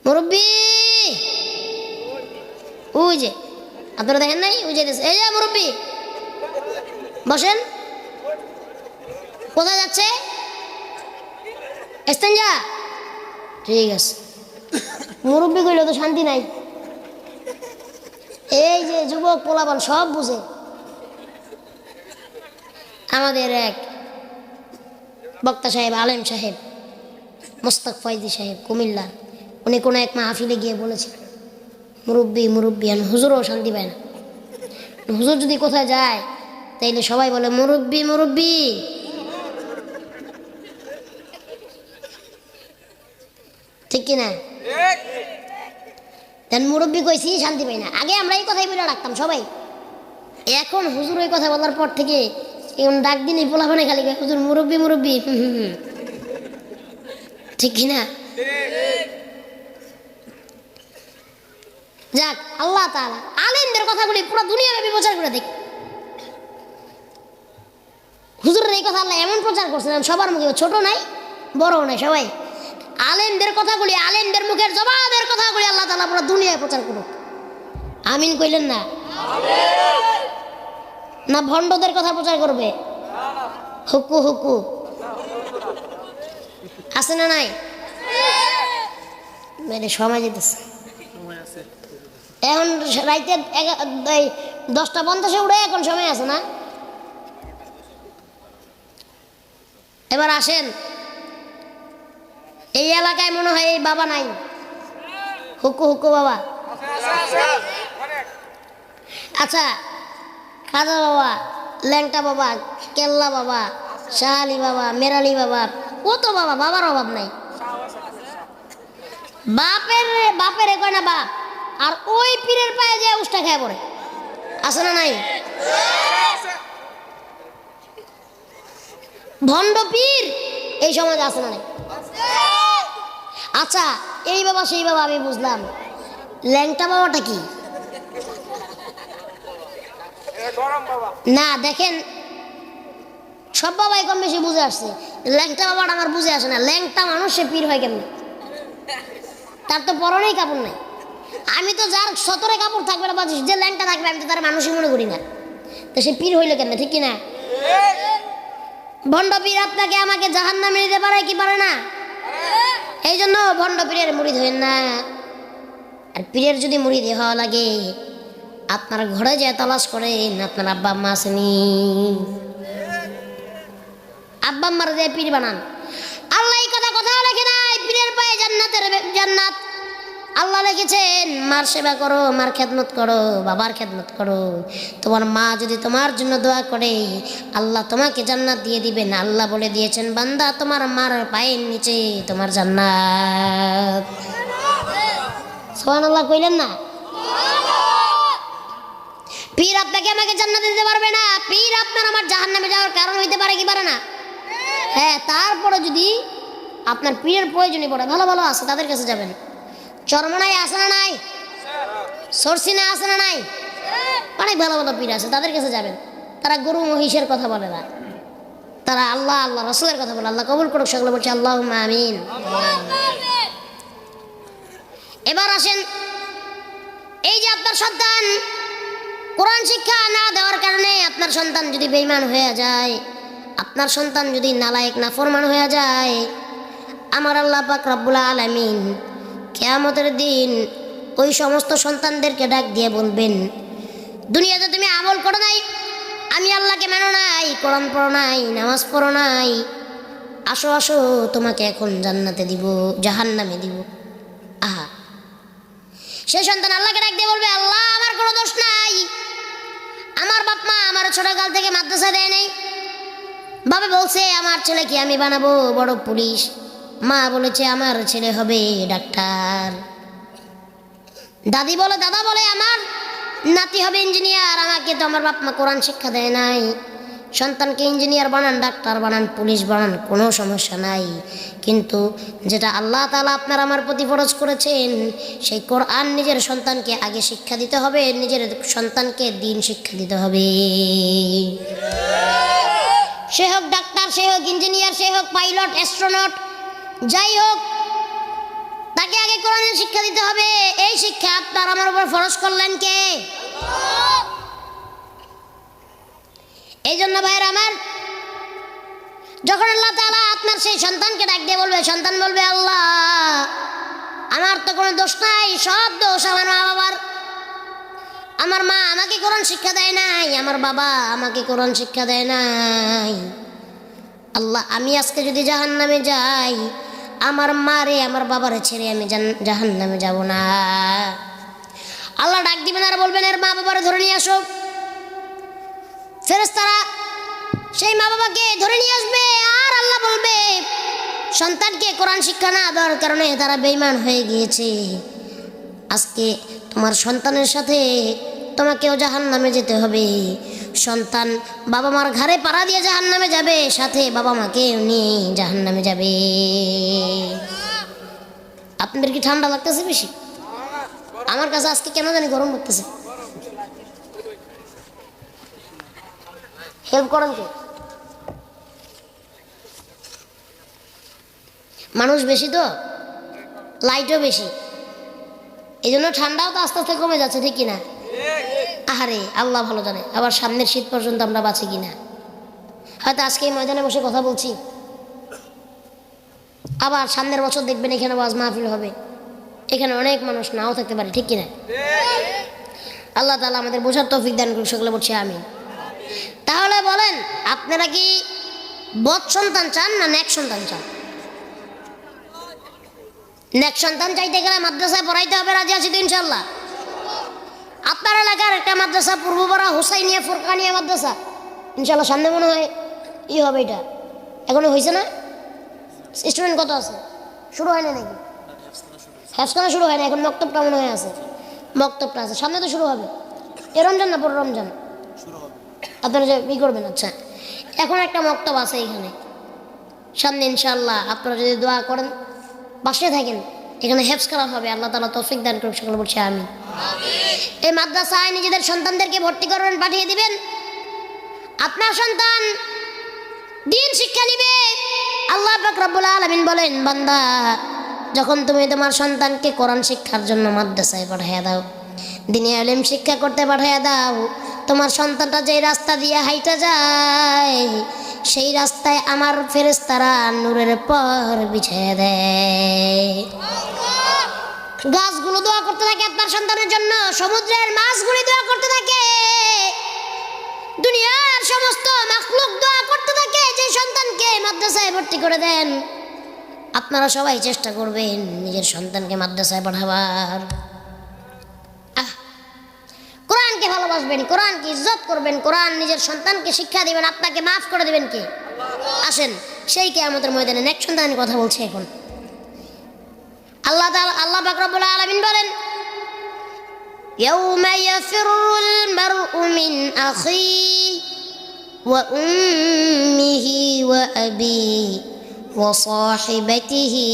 মুরব্বী ওই যে আপনারা দেখেন নাই, ওই যে এই যে মুরব্বী বসেন। কোথায় যাচ্ছে? এস্তেঞ্জা, ঠিক আছে। মুরব্বী কইলে তো শান্তি নাই। এই যে যুবক পোলাপান সব বুঝে। আমাদের এক বক্তা সাহেব, আলেম সাহেব, মোস্তাক ফয়জি সাহেব কুমিল্লা, উনি কোনো এক মাহফিলে গিয়ে বলেছিলেন মুরব্বী। হুজুরও শান্তি পায় না। হুজুর যদি কোথায় যায় তাইলে সবাই বলে মুরব্বী। ঠিক কিনা? মুরব্বী কইছি শান্তি পাই না। আগে আমরা এই কথাই বলে রাখতাম সবাই। এখন হুজুর ওই কথা বলার পর থেকে এখন ডাক দিন পোলাপানে খালি হুজুর মুরব্বী। ঠিক কিনা? যাক, আল্লাহ তাআলা আলেমদের কথাগুলি পুরো দুনিয়াব্যাপী প্রচার করে দেখ। হুজুরের এই কথা আল্লাহ এমন প্রচার করছেন সবার মুখে, ছোট নাই বড় নাই, সবাই আলেমদের কথাগুলি, আলেমদের মুখের জবাবের কথাগুলি আল্লাহ তাআলা পুরো দুনিয়ায় প্রচার করুক। আমিন কইলেন না? না ভণ্ডদের কথা প্রচার করবে? হুকু আছে না নাই? মেরে সময় যেতেছে। এখন রাইতে 10:50 উঠে এখন সময় আছে না? এবার আসেন, এই এলাকায় মনে হয় এই বাবা নাই, হুকু বাবা। আচ্ছা, খাজা বাবা, ল্যাংটা বাবা, কেল্লা বাবা, শাহালি বাবা, মেরালি বাবা, কত বাবা, বাবার অভাব নাই। বাপের কয় না বাপ, আর ওই পীরের পায়ে যে উষ্টা খেয়ে পড়ে, আছে না নাই? ভণ্ড পীর এই সমাজে আছে না নাই? আচ্ছা, এই বাবা সেই বাবা আমি বুঝলাম, ল্যাংটা বাবাটা কি? না দেখেন, সব বাবাই কম বেশি বুঝে আসছে, ল্যাংটা বাবাটা আমার বুঝে আসে না। ল্যাংটা মানুষ সে পীর হয় কেমন? তার তো পরনেই কাপড় নাই। আমি তো যার সতরে কাপড় থাকবে না বা যে ল্যাংটা থাকবে আমি তো তার মানুষই মনে করি না, তো সে পীর হইলে কেন? ঠিক কিনা? ভণ্ড পীর আপনাকে আমাকে জাহান্নামে নিতে পারে কি পারে না? এই জন্য ভণ্ড পীরের মুরিদ হইেন না। আর পীরের যদি মুরিদ হওয়া লাগে, আপনার ঘরে যে তালাশ করেন আপনার আব্বা আম্মা আসেনি, আব্বা আম্মার যে পীর বানান। আল্লাহ এই কথা লেখে নাই পীরের পায়ে জান্নাত। আল্লাহ লিখেছেন মার সেবা করো, মার খেদমত করো, বাবার খেদমত করো। তোমার মা যদি তোমার জন্য দোয়া করে আল্লাহ তোমাকে জান্নাত দিয়ে দিবেন। আল্লাহ বলে দিয়েছেন বান্দা তোমার মার পায়ের নিচে তোমার জান্নাত। সুবহানাল্লাহ কইলেন না? পীর আপনাকে আমাকে জান্নাত দিতে পারবে না, পীর আপনার আমার জাহান্নামে যাওয়ার কারণ হইতে পারে কি পারে না? হ্যাঁ, তারপরে যদি আপনার পীরের প্রয়োজনই পড়ে, ভালো আছে তাদের কাছে যাবেন। চরমনায় আছে না নাই? সরসিনা আছে না নাই? অনেক ভালো পীর আছে, তাদের কাছে যাবেন। তারা গরু মহিষের কথা বলে না, তারা আল্লাহ রাসূলের কথা বলে। আল্লাহ কবুল করুক, সকলে বলছে আল্লাহুম্মা আমিন। এবার আসেন, এই যে আপনার সন্তান কোরআন শিক্ষা না দেওয়ার কারণে আপনার সন্তান যদি বেঈমান হয়ে যায়, আপনার সন্তান যদি নালায়েক নাফরমান হয়ে যায়, আমার আল্লাহ পাক রব্বুল আলামিন কিয়ামতের দিন ওই সমস্ত সন্তানদেরকে ডাক দিয়ে বলবেন, দুনিয়াতে তুমি আমল করো নাই, আমি আল্লাহকে মানো নাই, কোরআন পড়ো নাই, নামাজ পড়ো নাই, আসো আসো তোমাকে এখন জান্নাতে দিব, জাহান্নামে দিব। আহা, সেই সন্তান আল্লাহকে ডাক দিয়ে বলবে, আল্লাহ আমার কোনো দোষ নাই, আমার বাপ মা আমার ছোটকাল থেকে মাদ্রাসা দেয় নাই, বাবা বলছে আমার ছেলেকে আমি বানাবো বড় পুলিশ, মা বলেছে আমার ছেলে হবে ডাক্তার, দাদি বলে দাদা বলে আমার নাতি হবে ইঞ্জিনিয়ার, আমাকে তো আমার বাপ মা কোরআন শিক্ষা দেয় নাই। সন্তানকে ইঞ্জিনিয়ার বানান, ডাক্তার বানান, পুলিশ বানান, কোনো সমস্যা নাই, কিন্তু যেটা আল্লাহ তাআলা আপনার আমার প্রতি ফরজ করেছেন সেই কোরআন নিজের সন্তানকে আগে শিক্ষা দিতে হবে, নিজের সন্তানকে দ্বীন শিক্ষা দিতে হবে। সে হোক ডাক্তার, সে হোক ইঞ্জিনিয়ার, সে হোক পাইলট, অ্যাস্ট্রোনট, যাই হোক, তাকে আগে কোরআনের শিক্ষা দিতে হবে। এই শিক্ষা আপনার আমার উপর ফরজ করলেন কে? এই জন্য ভাইয়ের আমার, যখন আল্লাহ তাআলা আপনার সেই সন্তানকে ডাক দিয়ে বলবে, সন্তান বলবে, আল্লাহ আমার তো কোনো দোষ নাই, সব দোষ আমার মা বাবার, আমার মা আমাকে কোরআন শিক্ষা দেয় নাই, আমার বাবা আমাকে কোরআন শিক্ষা দেয় নাই, আল্লাহ আমি আজকে যদি জাহান্নামে যাই, আমার মারে আমার বাবারে ছেড়ে আমি জাহান্নামে যাব না। আল্লাহ ডাক দিবেন আর বলবেন, এর মা বাবারে ধরে নিয়ে আসো। ফেরেশতারা সেই মা বাবাকে ধরে নিয়ে আসবে, আর আল্লাহ বলবে, সন্তানকে কোরআন শিক্ষা না দেওয়ার কারণে তারা বেঈমান হয়ে গিয়েছে, আজকে তোমার সন্তানের সাথে তোমাকেও জাহান্নামে যেতে হবে। সন্তান বাবা মার ঘাড়ে পাড়া দিয়ে জাহান্নামে যাবে, সাথে বাবা মাকে নিয়ে জাহান্নামে যাবে। আপনাদের কি ঠান্ডা লাগতেছে বেশি? আমার কাছে আজকে কেন জানি গরম লাগতেছে। হেল্প করেন কে? মানুষ বেশি তো, লাইটও বেশি, এই জন্য ঠান্ডাও তো আস্তে আস্তে কমে যাচ্ছে, ঠিক কিনা? আহারে আল্লাহ ভালো জানে আবার সামনের শীত পর্যন্ত আমরা বাঁচি কিনা। হয়তো আজকে এই ময়দানে বসে কথা বলছি, আবার সামনের বছর দেখবেন এখানে ওয়াজ মাহফিল হবে, এখানে অনেক মানুষ নাও থাকতে পারে, ঠিক কিনা? আল্লাহ তাআলা আমাদের বোঝার তৌফিক দান করুন, সকলে বলছি আমিন। তাহলে বলেন, আপনারা কি বদ সন্তান চান না নেক সন্তান চান? নেক সন্তান চাইতে গেলে মাদ্রাসায় পড়াইতে হবে, রাজি আছি তো ইনশাল্লাহ? আপনার এলাকার একটা মাদ্রাসা পূর্বপাড়া হুসাইনিয়া ফুরকানিয়া মাদ্রাসা, ইনশাল্লাহ সামনে মনে হয় হবে, এটা এখনো হয়েছে না? স্টুডেন্ট কত আছে? শুরু হয় না নাকি? হেফখানা শুরু হয় না, এখন মক্তবটা মনে হয় আছে, মক্তবটা আছে, সামনে তো শুরু হবে। এ রমজান না পরে রমজান আপনারা যে ই করবেন। আচ্ছা, এখন একটা মক্তব আছে এখানে সামনে, ইনশাল্লাহ আপনারা যদি দোয়া করেন, পাশে থাকেন, এখানে হেফজ করা হবে, আল্লাহ তাআলা তৌফিক দান করুন, সকলে বলছি আমিন। এই মাদ্রাসায় নিজেদের সন্তানদেরকে ভর্তি করবেন, পাঠিয়ে দিবেন, আপনার সন্তান দ্বীন শিক্ষা নিবে। আল্লাহ পাক রব্বুল আলামিন বলেন, বান্দা যখন তুমি তোমার সন্তানকে কোরআন শিক্ষার জন্য মাদ্রাসায় পাঠিয়ে দাও, দ্বীনি ইলম শিক্ষা করতে পাঠিয়ে দাও, তোমার সন্তানটা যেই রাস্তা দিয়ে হাইটা যায়, সেই রাস্তায় আমার ফেরেশতারা নূরের পর বিছিয়ে দেয়। গাছগুলো দোয়া করতে থাকে আপনার সন্তানের জন্য, সমুদ্রের মাছগুলি দোয়া করতে থাকে, দুনিয়ার সমস্ত মাখলুক দোয়া করতে থাকে যে সন্তানকে মাদ্রাসায় ভর্তি করে দেন। আপনারা সবাই চেষ্টা করবেন নিজের সন্তানকে মাদ্রাসায় পাঠাবার। কোরআনকে ভালোবাসবেন, কোরআনকে ইজ্জত করবেন, কোরআন নিজের সন্তানকে শিক্ষা দিবেন, আপনাকে মাফ করে দিবেন কে? আসেন সেই কিয়ামতের ময়দানে নেক সন্তানের কথা বলছে এখন। আল্লাহ পাক রব্বুল আলামিন বলেন, ইয়াউমা ইয়াফিরুল মারউ মিন আখিহি ওয়া উম্মিহি ওয়া আবিহি ওয়া সাহিবাতিহি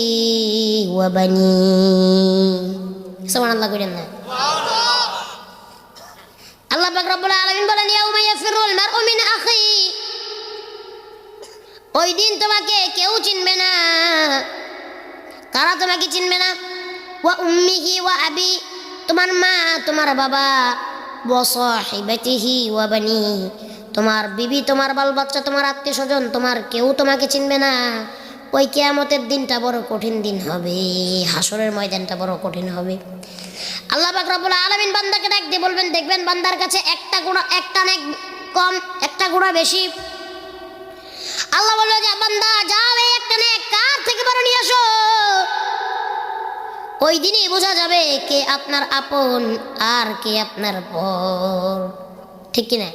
ওয়া বানিহি। সুবহানাল্লাহ কইলেন না? আল্লাহ পাক রব্বুল আলামিন বলেন, ইয়াউমা ইয়াফিরুল মারউ মিন আখিহি, ওই দিন তোমাকে কেউ চিনবে না। কারা তোমাকে চিনবে না? ওয়া উম্মিহি ওয়া আবি, তোমার মা, তোমার বাবা, ওয়া সাহিবাতিহি ওয়া বানিহি, তোমার বিবি, তোমার বাল বাচ্চা, তোমার আত্মীয় স্বজন, তোমার কেউ তোমাকে চিনবে না। ওই কিয়ামতের দিনটা বড় কঠিন দিন হবে, হাসরের ময়দানটা বড় কঠিন হবে। আল্লাহ পাক রব্বুল আলামিন বান্দাকে ডাক দিয়ে বলবেন, দেখবেন বান্দার কাছে একটা গুনাহ, একটা নেক কম, একটা গুনাহ বেশি। আল্লাহ বলবে যে বান্দা যাও, এই একটা নেক কার থেকে বড় নিয়ে আসো। ওই দিনই বোঝা যাবে কে আপনার আপন আর কে আপনার পর, ঠিক কি না?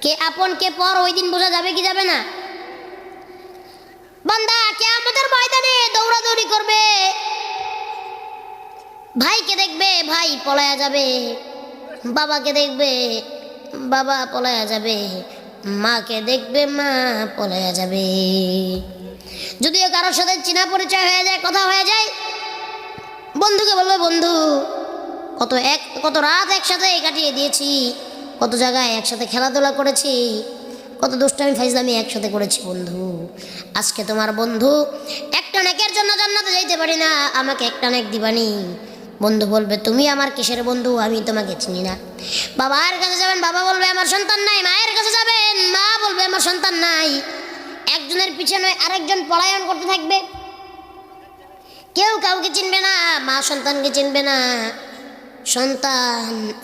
কে আপন কে পর ওই দিন বোঝা যাবে কি যাবে না? বান্দা কিয়ামতের ময়দানে দৌড়াদৌড়ি করবে, ভাইকে দেখবে ভাই পলায়া যাবে, বাবাকে দেখবে বাবা পলায়া যাবে, মাকে দেখবে মা পলায়া যাবে। যদিও কারোর সাথে চেনা পরিচয় হয়ে যায়, কথা হয়ে যায়, বন্ধুকে বলবে বন্ধু কত রাত একসাথে কাটিয়ে দিয়েছি, কত জায়গায় একসাথে খেলাধুলা করেছি, কত দুষ্টামি ফাইজলামি একসাথে করেছি বন্ধু, আজকে তোমার বন্ধু একটা নেকের জন্য জান্নাতে যাইতে পারি না, আমাকে একটা নেক দিবানি। বন্ধু বলবে তুমি আমার কিসের বন্ধু, আমি তোমাকে চিনি না। বাবার কাছে যাবেন, বাবা বলবে আমার সন্তান নাই। মায়ের কাছে যাবেন, মা বলবে আমার সন্তান নাই। একজনের পিছনে আরেকজন পলায়ন করতে থাকবে, কেউ কাউকে চিনবে না, মা সন্তানকে চিনবে না,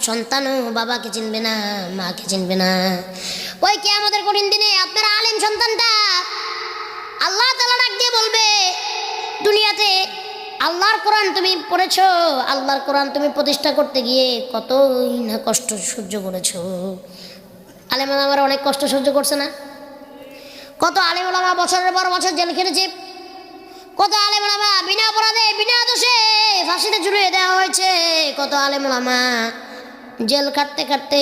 সন্তানও বাবাকে চিনবে না, মাকে চিনবে না। ওই কিয়ামতের কঠিন দিনে আপনার আলেম সন্তানটা আল্লাহ তাআলা ডাক দিয়ে বলবে, দুনিয়াতে আল্লাহর কোরআন তুমি পড়েছো, আল্লাহর কোরআন তুমি প্রতিষ্ঠা করতে গিয়ে কতই না কষ্ট সহ্য করেছো। আলেম ওলামারা অনেক কষ্ট সহ্য করছে না? কত আলেম ওলামা বছরের পর বছর জেল খেটেছে, কত আলেম ওলামা বিনা অপরাধে বিনা দোষে ফাঁসিতে ঝুলিয়ে দেওয়া হয়েছে, কত আলেম ওলামা জেল কাটতে কাটতে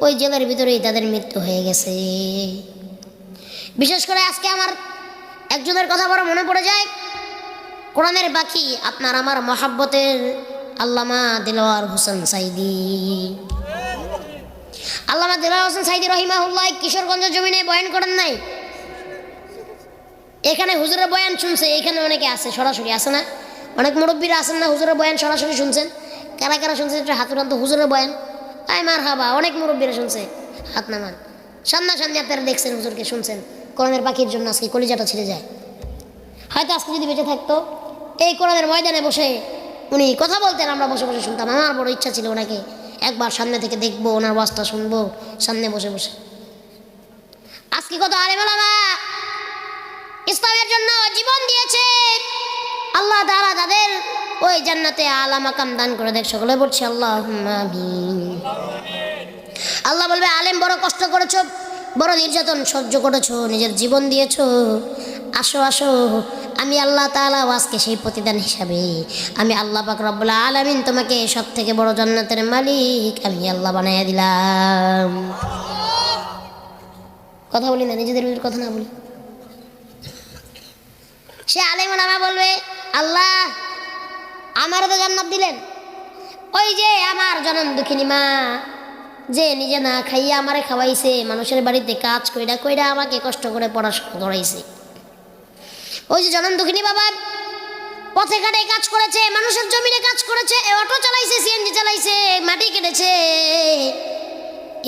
ওই জেলের ভিতরেই তাদের মৃত্যু হয়ে গেছে। বিশেষ করে আজকে আমার একজনের কথা বড় মনে পড়ে যায়, কোরআনের বাকি আপনার আমার মহাব্বতের আল্লামা দিলওয়ার হোসেন সাইদি। আল্লামা দিলওয়ার হোসেন সাইদি রহিমাহুল্লাহ কিশোরগঞ্জের জমিনে বয়ান করেন নাই? এখানে হুজুরের বয়ান শুনছে, এখানে অনেকে আছে, সরাসরি আছে না? অনেক মুরব্বীরা আছেন না, হুজুরের বয়ান সরাসরি শুনছেন? কারা কারা শুনছেন একটা হাত উঠান তো। হুজুরের বয়ান আয় মার হাবা, অনেক মুরব্বীরা শুনছে, হাত নামান। সামনাসামনি আপনারা দেখছেন, হুজুরকে শুনছেন। কোরআনের পাখির জন্য আজকে কলিজাটা ছিঁড়ে যায়। হয়তো আজকে যদি বেঁচে থাকতো এই কোরআনের ময়দানে বসে উনি কথা বলতেন, আমরা বসে বসে শুনতাম। আমার বড় ইচ্ছা ছিল ওনাকে একবার সামনে থেকে দেখবো, ওনার ওয়াজটা শুনবো সামনে বসে বসে। আজকে কত আলেম ওলামা ইসলামের জন্য জীবন দিয়েছে, আল্লাহ তাআলা তাদের ওই জান্নাতে আলা মাকাম দান করে দেখ। সকলে বলছি আল্লাহুম্মা আমিন। আল্লাহ বলবে আলেম বড় কষ্ট করেছো, বড় নির্যাতন সহ্য করেছো, নিজের জীবন দিয়েছো, আসো আসো, আমি আল্লাহ তাআলা আজকে সেই প্রতিদান হিসাবে আমি আল্লাহ পাক রব্বুল আলামিন তোমাকে সব থেকে বড় জান্নাতের মালিক আমি আল্লাহ বানাইয়া দিলাম। কথা বলি না, নিজেদের ভিতর কথা না বলি। সে আলেম ওলামা বলবে আল্লাহ আমারও তো জান্নাত দিলেন, ওই যে আমার জনম দুঃখিনী মা যে নিজে না খাইয়া আমারে খাওয়াইছে, মানুষের বাড়িতে কাজ কইরা কইরা আমাকে কষ্ট করে পড়াশোনা করাইছে, ওই যে জনম দুঃখিনী বাবা পথে ঘাটে কাজ করেছে, মানুষের জমিনে কাজ করেছে, অটো চালাইছে, সিএনজি চালাইছে, মাটি কেটেছে,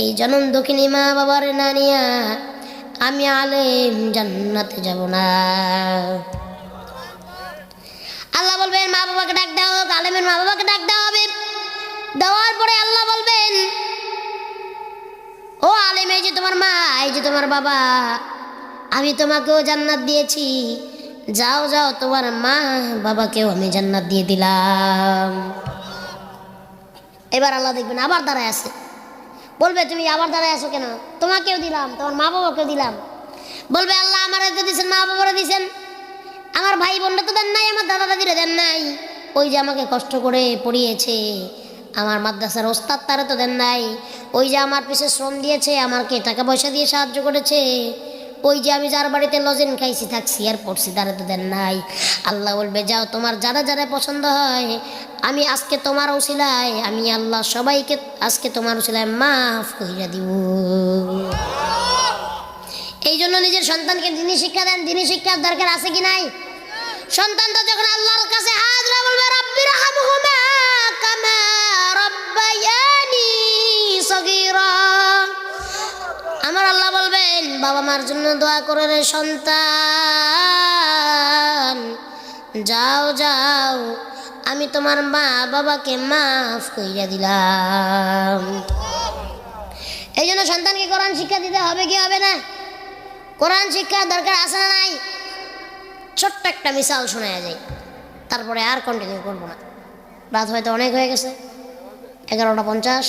এই জনম দুঃখিনী মা বাবার না নিয়া আমি আলেম জান্নাতে যাব না। আল্লাহ বলবেন মা বাবাকে ডাক দেওয়া হোক, আলেমের মা বাবাকে ডাক দেওয়া হবে। দেওয়ার পরে আল্লাহ বলবেন ও আলেম, এই যে তোমার মা, এই যে তোমার বাবা, আমি তোমাকেও জান্নাত দিয়েছি, যাও যাও তোমার মা বাবাকেও আমি জান্নাত দিয়ে দিলাম। এবার আল্লাহ দেখবেন আবার দাঁড়ায় আছে, বলবে তুমি আবার দাঁড়ায় আছো কেন, তোমাকেও দিলাম, তোমার মা বাবাকেও দিলাম। বলবে আল্লাহ আমার তো দিয়েছেন, মা বাবারা দিয়েছেন, আমার ভাই বোনরা তো দেন নাই, আমার দাদা দাদিরা দেন নাই, ওই যে আমাকে কষ্ট করে পড়িয়েছে আমার মাদ্রাসার ওস্তাদ তারা তো দেন নাই, ওই যে আমার পিছনে শ্রম দিয়েছে, আমাকে টাকা পয়সা দিয়ে সাহায্য করেছে, ওই যে আমি যার বাড়িতে লজেন খাইছি থাকছি আর পড়ছি তারা তো দেন নাই। আল্লাহ বলবে যাও তোমার যারা যারা পছন্দ হয় আমি আজকে তোমার উসিলায় আমি আল্লাহ সবাইকে আজকে তোমার উসিলায় মাফ কইরা দিব। এই জন্য নিজের সন্তানকে দিনী শিক্ষা দেন। দিনী শিক্ষার দরকার আছে কি নাই? সন্তান তো যখন আল্লাহর কাছে হাত ধরে বলবে রব্বিরহামহুমা কামা রব্বায়ানি সগীরা। আমার আল্লাহ বলবেন বাবা মার জন্য দোয়া করে রে সন্তান, যাও যাও আমি তোমার মা বাবাকে মাফ কইরা দিলাম। এই জন্য সন্তানকে কোরআন শিক্ষা দিতে হবে কি হবে না? কোরআন শিক্ষার দরকার আছে না নাই? ছোট্ট একটা মিসাল শোনা যায়, তারপরে আর কন্টিনিউ করবো না। রাত হয়তো অনেক হয়ে গেছে, 11:50,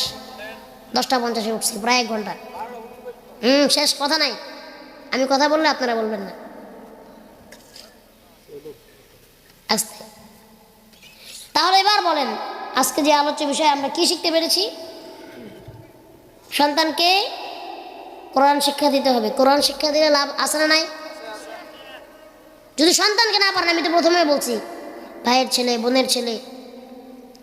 10:50 উঠছি, প্রায় 1 ঘন্টা। শেষ কথা নাই, আমি কথা বললে আপনারা বলবেন না। আস্তে। তাহলে এবার বলেন আজকে যে আলোচ্য বিষয়ে আমরা কি শিখতে পেরেছি? সন্তানকে কোরআন শিক্ষা দিতে হবে। কোরআন শিক্ষা দিলে লাভ আছে না নাই? যদি সন্তানকে না পারেন, আমি তো প্রথমে বলছি ভাইয়ের ছেলে বোনের ছেলে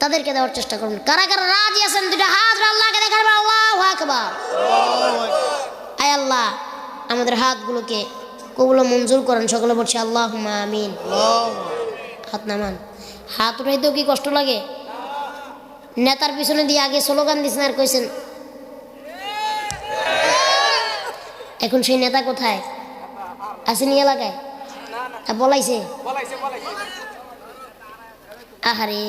তাদেরকে দেওয়ার চেষ্টা করুন। কারা কারা রাজি আছেন দুটো হাত আল্লাহকে দেখাবেন। আল্লাহু আকবার। আয় আল্লাহ আমাদের হাতগুলোকে কবুল ও মঞ্জুর করেন। সকলে বলছি আল্লাহুম্মা আমিন। হাত নামান। হাত উঠাইতেও কি কষ্ট লাগে? নেতার পিছনে দিয়ে আগে স্লোগান দিয়েছেন আর কইছেন, এখন সেই নেতা কোথায়? আসেনি এলাকায়? বলাইছে? আহারে,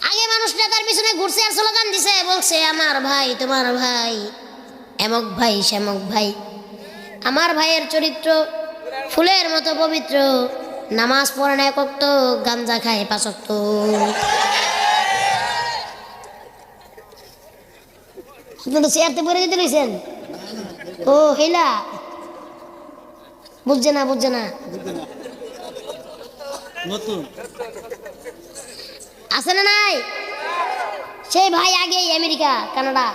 আগে মানুষ নেতার পিছনে ঘুরছে আর স্লোগান দিছে, বলছে আমার ভাই তোমার ভাই, এমক ভাই শ্যামক ভাই। আমার ভাইয়ের চরিত্র ফুলের মতো পবিত্র, নামাজ পড়ে না 1 ওয়াক্ত, গাঞ্জা খায় 5 ওয়াক্ত। আপনি তো চেয়ারতে পড়ে যেতে রয়েছেন। ও হেলা, বুঝছে না বুঝছে না। আছে না নাই? সেই ভাই আগে আমেরিকা কানাডা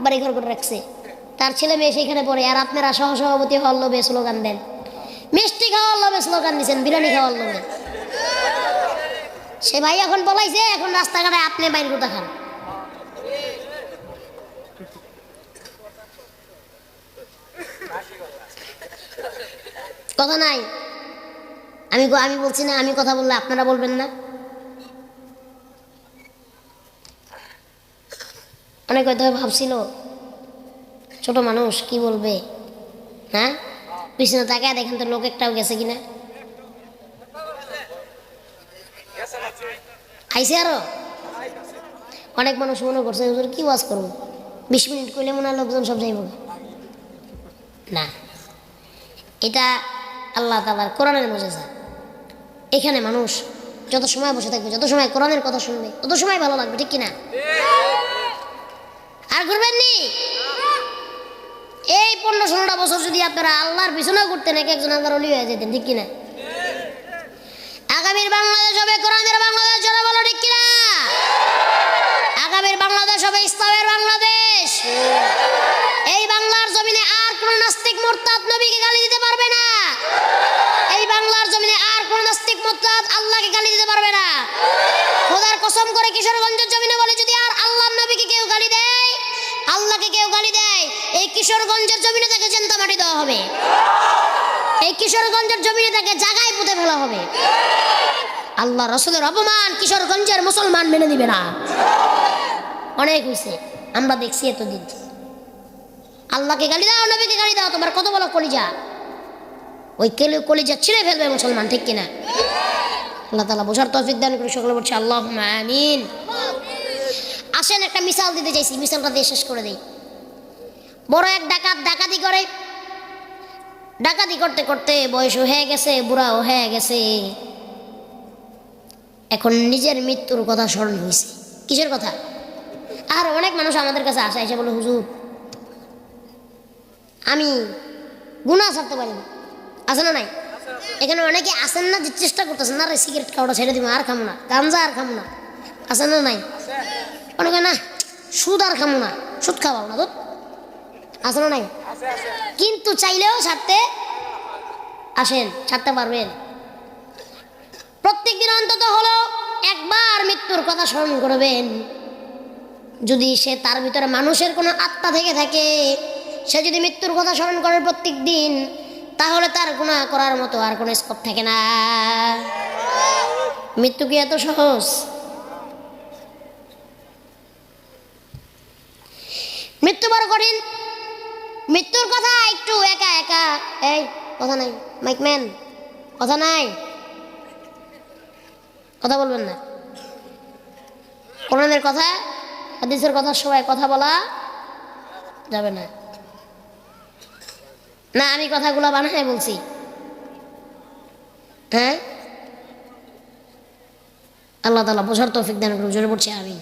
বাড়ি ঘর করে রাখছে, তার ছেলে মেয়ে সেখানে পড়ে, আর আপনারা সহসভাপতি হওয়ার লোভে স্লোগান দেন, মিষ্টি খাওয়ার লোভে স্লোগান দিচ্ছেন, বিরিয়ানি খাওয়ার লোভে। সে ভাই এখন বলাইছে, এখন রাস্তাঘাটে আপনি বাইর করতে খান। কথা নাই? আমি বলছি না, আমি কথা বললে আপনারা বলবেন না? অনেক হয়তো ভাবছিল ছোট মানুষ কি বলবে, হ্যাঁ? পিছনে তাকায় দেখেন তো লোক একটাও গেছে কিনা। আইসে আরো অনেক মানুষ মনে করছে হুজুর কি ওয়াজ করবো, 20 মিনিট কইলে মনে হয় লোকজন সব যাইব না। এটা আল্লাহ তাআলার কোরআনের মুজিজা। এখানে মানুষ যত সময় বসে থাকবে, যত সময় কোরআনের কথা শুনবে, তত সময় ভালো লাগবে, ঠিক কিনা? আর ঘুরবেন নি। এই 15-16টা বছর যদি আপনারা আল্লাহর পিছনেও ঘুরতেন, একজন আল্লাহর ওলি হয়ে যেতেন, ঠিক কিনা? আগামীর বাংলাদেশ হবে কোরআনের বাংলাদেশ, যারা বলো ঠিক কিনা? আগামীর বাংলাদেশ হবে ইসলামের বাংলাদেশ। এই বাংলার জমিনে আর কোন নাস্তিক মুরতাদ নবীকে গালি দিতে পারবে না। এই বাংলার জমিনে আর কোন নাস্তিক মুরতাদ আল্লাহকে গালি দিতে পারবে না। খোদার কসম করে কিশোরগঞ্জের জমিনে বলে, যদি আর আল্লাহর নবীকে কেউ গালি দেয়, আল্লাহকে কেউ গালি দেয়, এই কিশোরগঞ্জের জমিনে তাকে জ্যান্ত মাটি দেওয়া হবে। এই কিশোরগঞ্জের জমিনে তাকে জায়গায় পুঁতে ফেলা হবে। আল্লাহ রাসূলের অপমান কিশোরগঞ্জের মুসলমান মেনে নিবে না। অনেক হয়েছে, আমরা দেখছি এতদিন। আল্লাহকে গালি দাও, নবীকে গালি দাও, তোমার কত বড় কলিজা, ওই কলিজা ছিঁড়ে ফেলবে মুসলমান, ঠিক কিনা? আল্লাহ তাআলা বোঝার তৌফিক দান করে। সকলে বলছে আল্লাহুম্মা আমিন। আসেন একটা মিসাল দিতে চাইছি, মিসালটা দিয়ে শেষ করে দেই। বড় এক ডাকাত ডাকাতি করে, ডাকাতি করতে করতে বয়স হয়ে গেছে, বুড়াও হয়ে গেছে। এখন নিজের মৃত্যুর কথা স্মরণ হয়েছে। কিসের কথা? আর অনেক মানুষ আমাদের কাছে আসে, এসে বলে হুজুর আমি গুনাহ ছাড়তে পারি না। আছে না নাই? এখানে অনেকে আসেন না যে চেষ্টা করতেছেন, না রে সিগারেট খাওয়াটা ছেড়ে দিব, আর খামো না, গাঞ্জা আর খামো না। আছে না নাই? অনেকে না সুদ আর খামো না, সুদ খাওয়াও না তো। আছে না নাই? কিন্তু চাইলেও ছাড়তে আসেন, ছাড়তে পারবেন। প্রত্যেক দিন অন্তত হলো একবার মৃত্যুর কথা স্মরণ করবেন। যদি সে তার ভিতরে মানুষের কোনো আত্মা থেকে থাকে, সে যদি মৃত্যুর কথা স্মরণ করে প্রত্যেক দিন, তাহলে তার গুনাহ করার মতো আর কোনো স্কোপ থাকে না। মৃত্যু কি এত সহজ? মৃত্যু বড় কঠিন। মৃত্যুর কথা একটু একা একা, এই কথা নাই, মাইকম্যান কথা নাই, কথা বলবেন না। কোরআনের কথা হাদিসের কথা সবাই কথা বলা যাবে না। না আমি কথাগুলো বানায় বলছি। হ্যাঁ, আল্লাহ তাআলা বোঝার তৌফিক দান করুন। জোরে পড়ছি আমিন।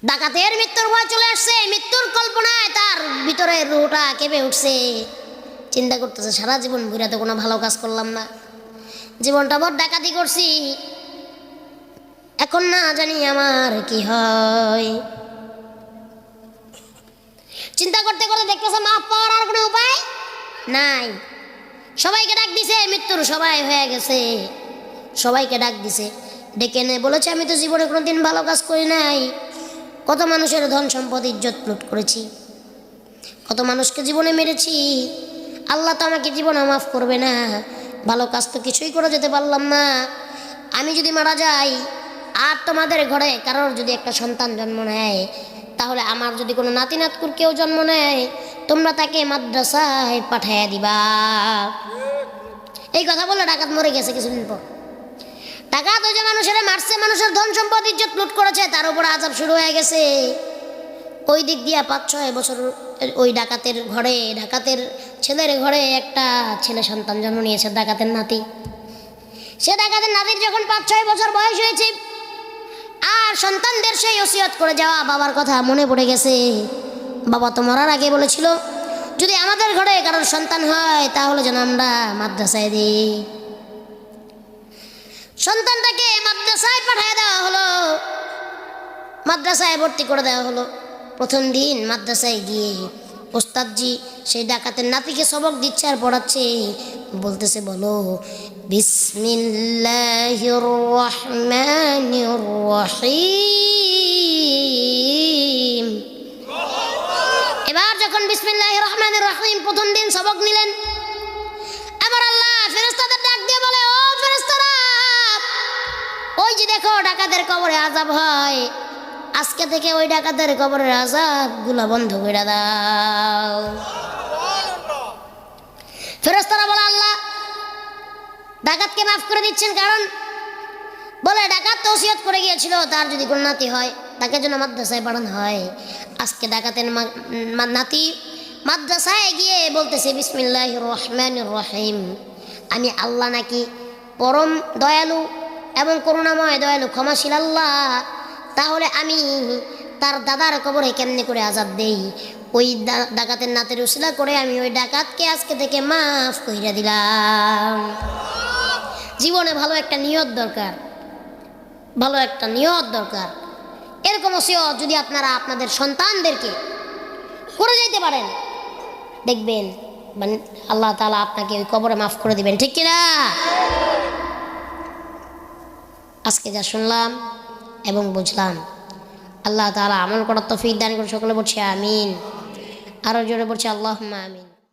ডাকাতের মৃত্যুর ভয় চলে আসছে, মৃত্যুর কল্পনায় তার ভিতরে রুহটা কেঁপে উঠছে। চিন্তা করতেছে সারা জীবন ঘুরে তো কোনো ভালো কাজ করলাম না, জীবনটা ভর ডাকাতি করছি, এখন না জানি আমার কি হয়। চিন্তা করতে করতে দেখতেছে মাফ পাওয়ার আর কোনো উপায় নাই। সবাইকে ডাক দিছে, মৃত্যুর সবাই হয়ে গেছে, সবাইকে ডাক দিছে, ডেকে এনে বলেছে আমি তো জীবনে কোনোদিন ভালো কাজ করি নাই, কত মানুষের ধন সম্পদ ইজ্জত লুট করেছি, কত মানুষকে জীবনে মেরেছি, আল্লাহ তো আমাকে জীবনে মাফ করবে না, ভালো কাজ তো কিছুই করে যেতে পারলাম না। আমি যদি মারা যাই আর তোমাদের ঘরে কারোর যদি একটা সন্তান জন্ম নেয়, তাহলে আমার যদি কোনো নাতি নাতকুর কেউ জন্ম নেয়, তোমরা তাকে মাদ্রাসায় পাঠিয়ে দিবা। এই কথা বলে ডাকাত মরে গেছে কিছুদিন পর। ডাকাত ওই যে মানুষের মারছে, মানুষের ধন সম্পদ ইজ্জত লুট করেছে, তার উপর আযাব শুরু হয়ে গেছে। ওই দিক দিয়া ৫-৬ বছর ওই ডাকাতের ঘরে, ডাকাতের ছেলের ঘরে একটা ছেলে সন্তান জন্ম নিয়েছে, ডাকাতের নাতি। সে ডাকাতের নাতির যখন ৫-৬ বছর বয়স হয়েছে, আর সন্তানদের সেই ওসিয়ত করে যাওয়া বাবার কথা মনে পড়ে গেছে। বাবা তো মরার আগে বলেছিল যদি আমাদের ঘরে কারোর সন্তান হয় তাহলে যেন আমরা মাদ্রাসায় দিই। সন্তানটাকে মাদ্রাসায় পাঠিয়ে দেওয়া হলো, মাদ্রাসায় ভর্তি করে দেওয়া হলো। প্রথম দিন মাদ্রাসায় গিয়ে ওস্তাদজি সেই ডাকাতের নাতিকে সবক দিচ্ছে আর পড়াচ্ছে, বলতেছে বলো বিসমিল্লাহির রহমানির রহিম। এবার যখন বিসমিল্লাহির রহমানির রহিম প্রথম দিন সবক নিলেন, এবার আল্লাহ ফেরেশতাদের ডাক দিয়ে বলে ও ফেরেশতারা, ওই যে দেখো ডাকাতের কবরে আযাব হয়, আজকে থেকে ওই ডাকাতের কবরের আযাবগুলো বন্ধ করে দাও। ফেরেশতারা বলে আল্লাহ ডাকাতকে মাফ করে দিচ্ছেন, কারণ বলে ডাকাত তো ওসিয়ত করে গিয়েছিল তার যদি কোনো নাতি হয় তাকে যেন মাদ্রাসায় পড়ানো হয়। আজকে ডাকাতের নাতি মাদ্রাসায় গিয়ে বলতেছে বিসমিল্লাহির রহমানির রহিম। আমি আল্লাহ নাকি পরম দয়ালু এবং করুণাময়, দয়ালু ক্ষমাশীল আল্লাহ, তাহলে আমি তার দাদার কবরে কেমনে করে আযাব দেই? ওই ডাকাতের নাতের উসিলা করে আমি ওই ডাকাতকে আজকে থেকে মাফ কইরা দিলাম। জীবনে ভালো একটা নিয়ত দরকার, ভালো একটা নিয়ত দরকার। এরকম ওসিয়ত যদি আপনারা আপনাদের সন্তানদেরকে করে যেতে পারেন, দেখবেন মানে আল্লাহ তাআলা আপনাকে ওই কবরে মাফ করে দিবেন, ঠিক কিনা? আজকে যা শুনলাম এবং বুঝলাম, আল্লাহ তাআলা আমল করার তৌফিক দান করুন। সকলে বলছি আমিন, আরো জোরে বলছি আল্লাহুম্মা আমিন।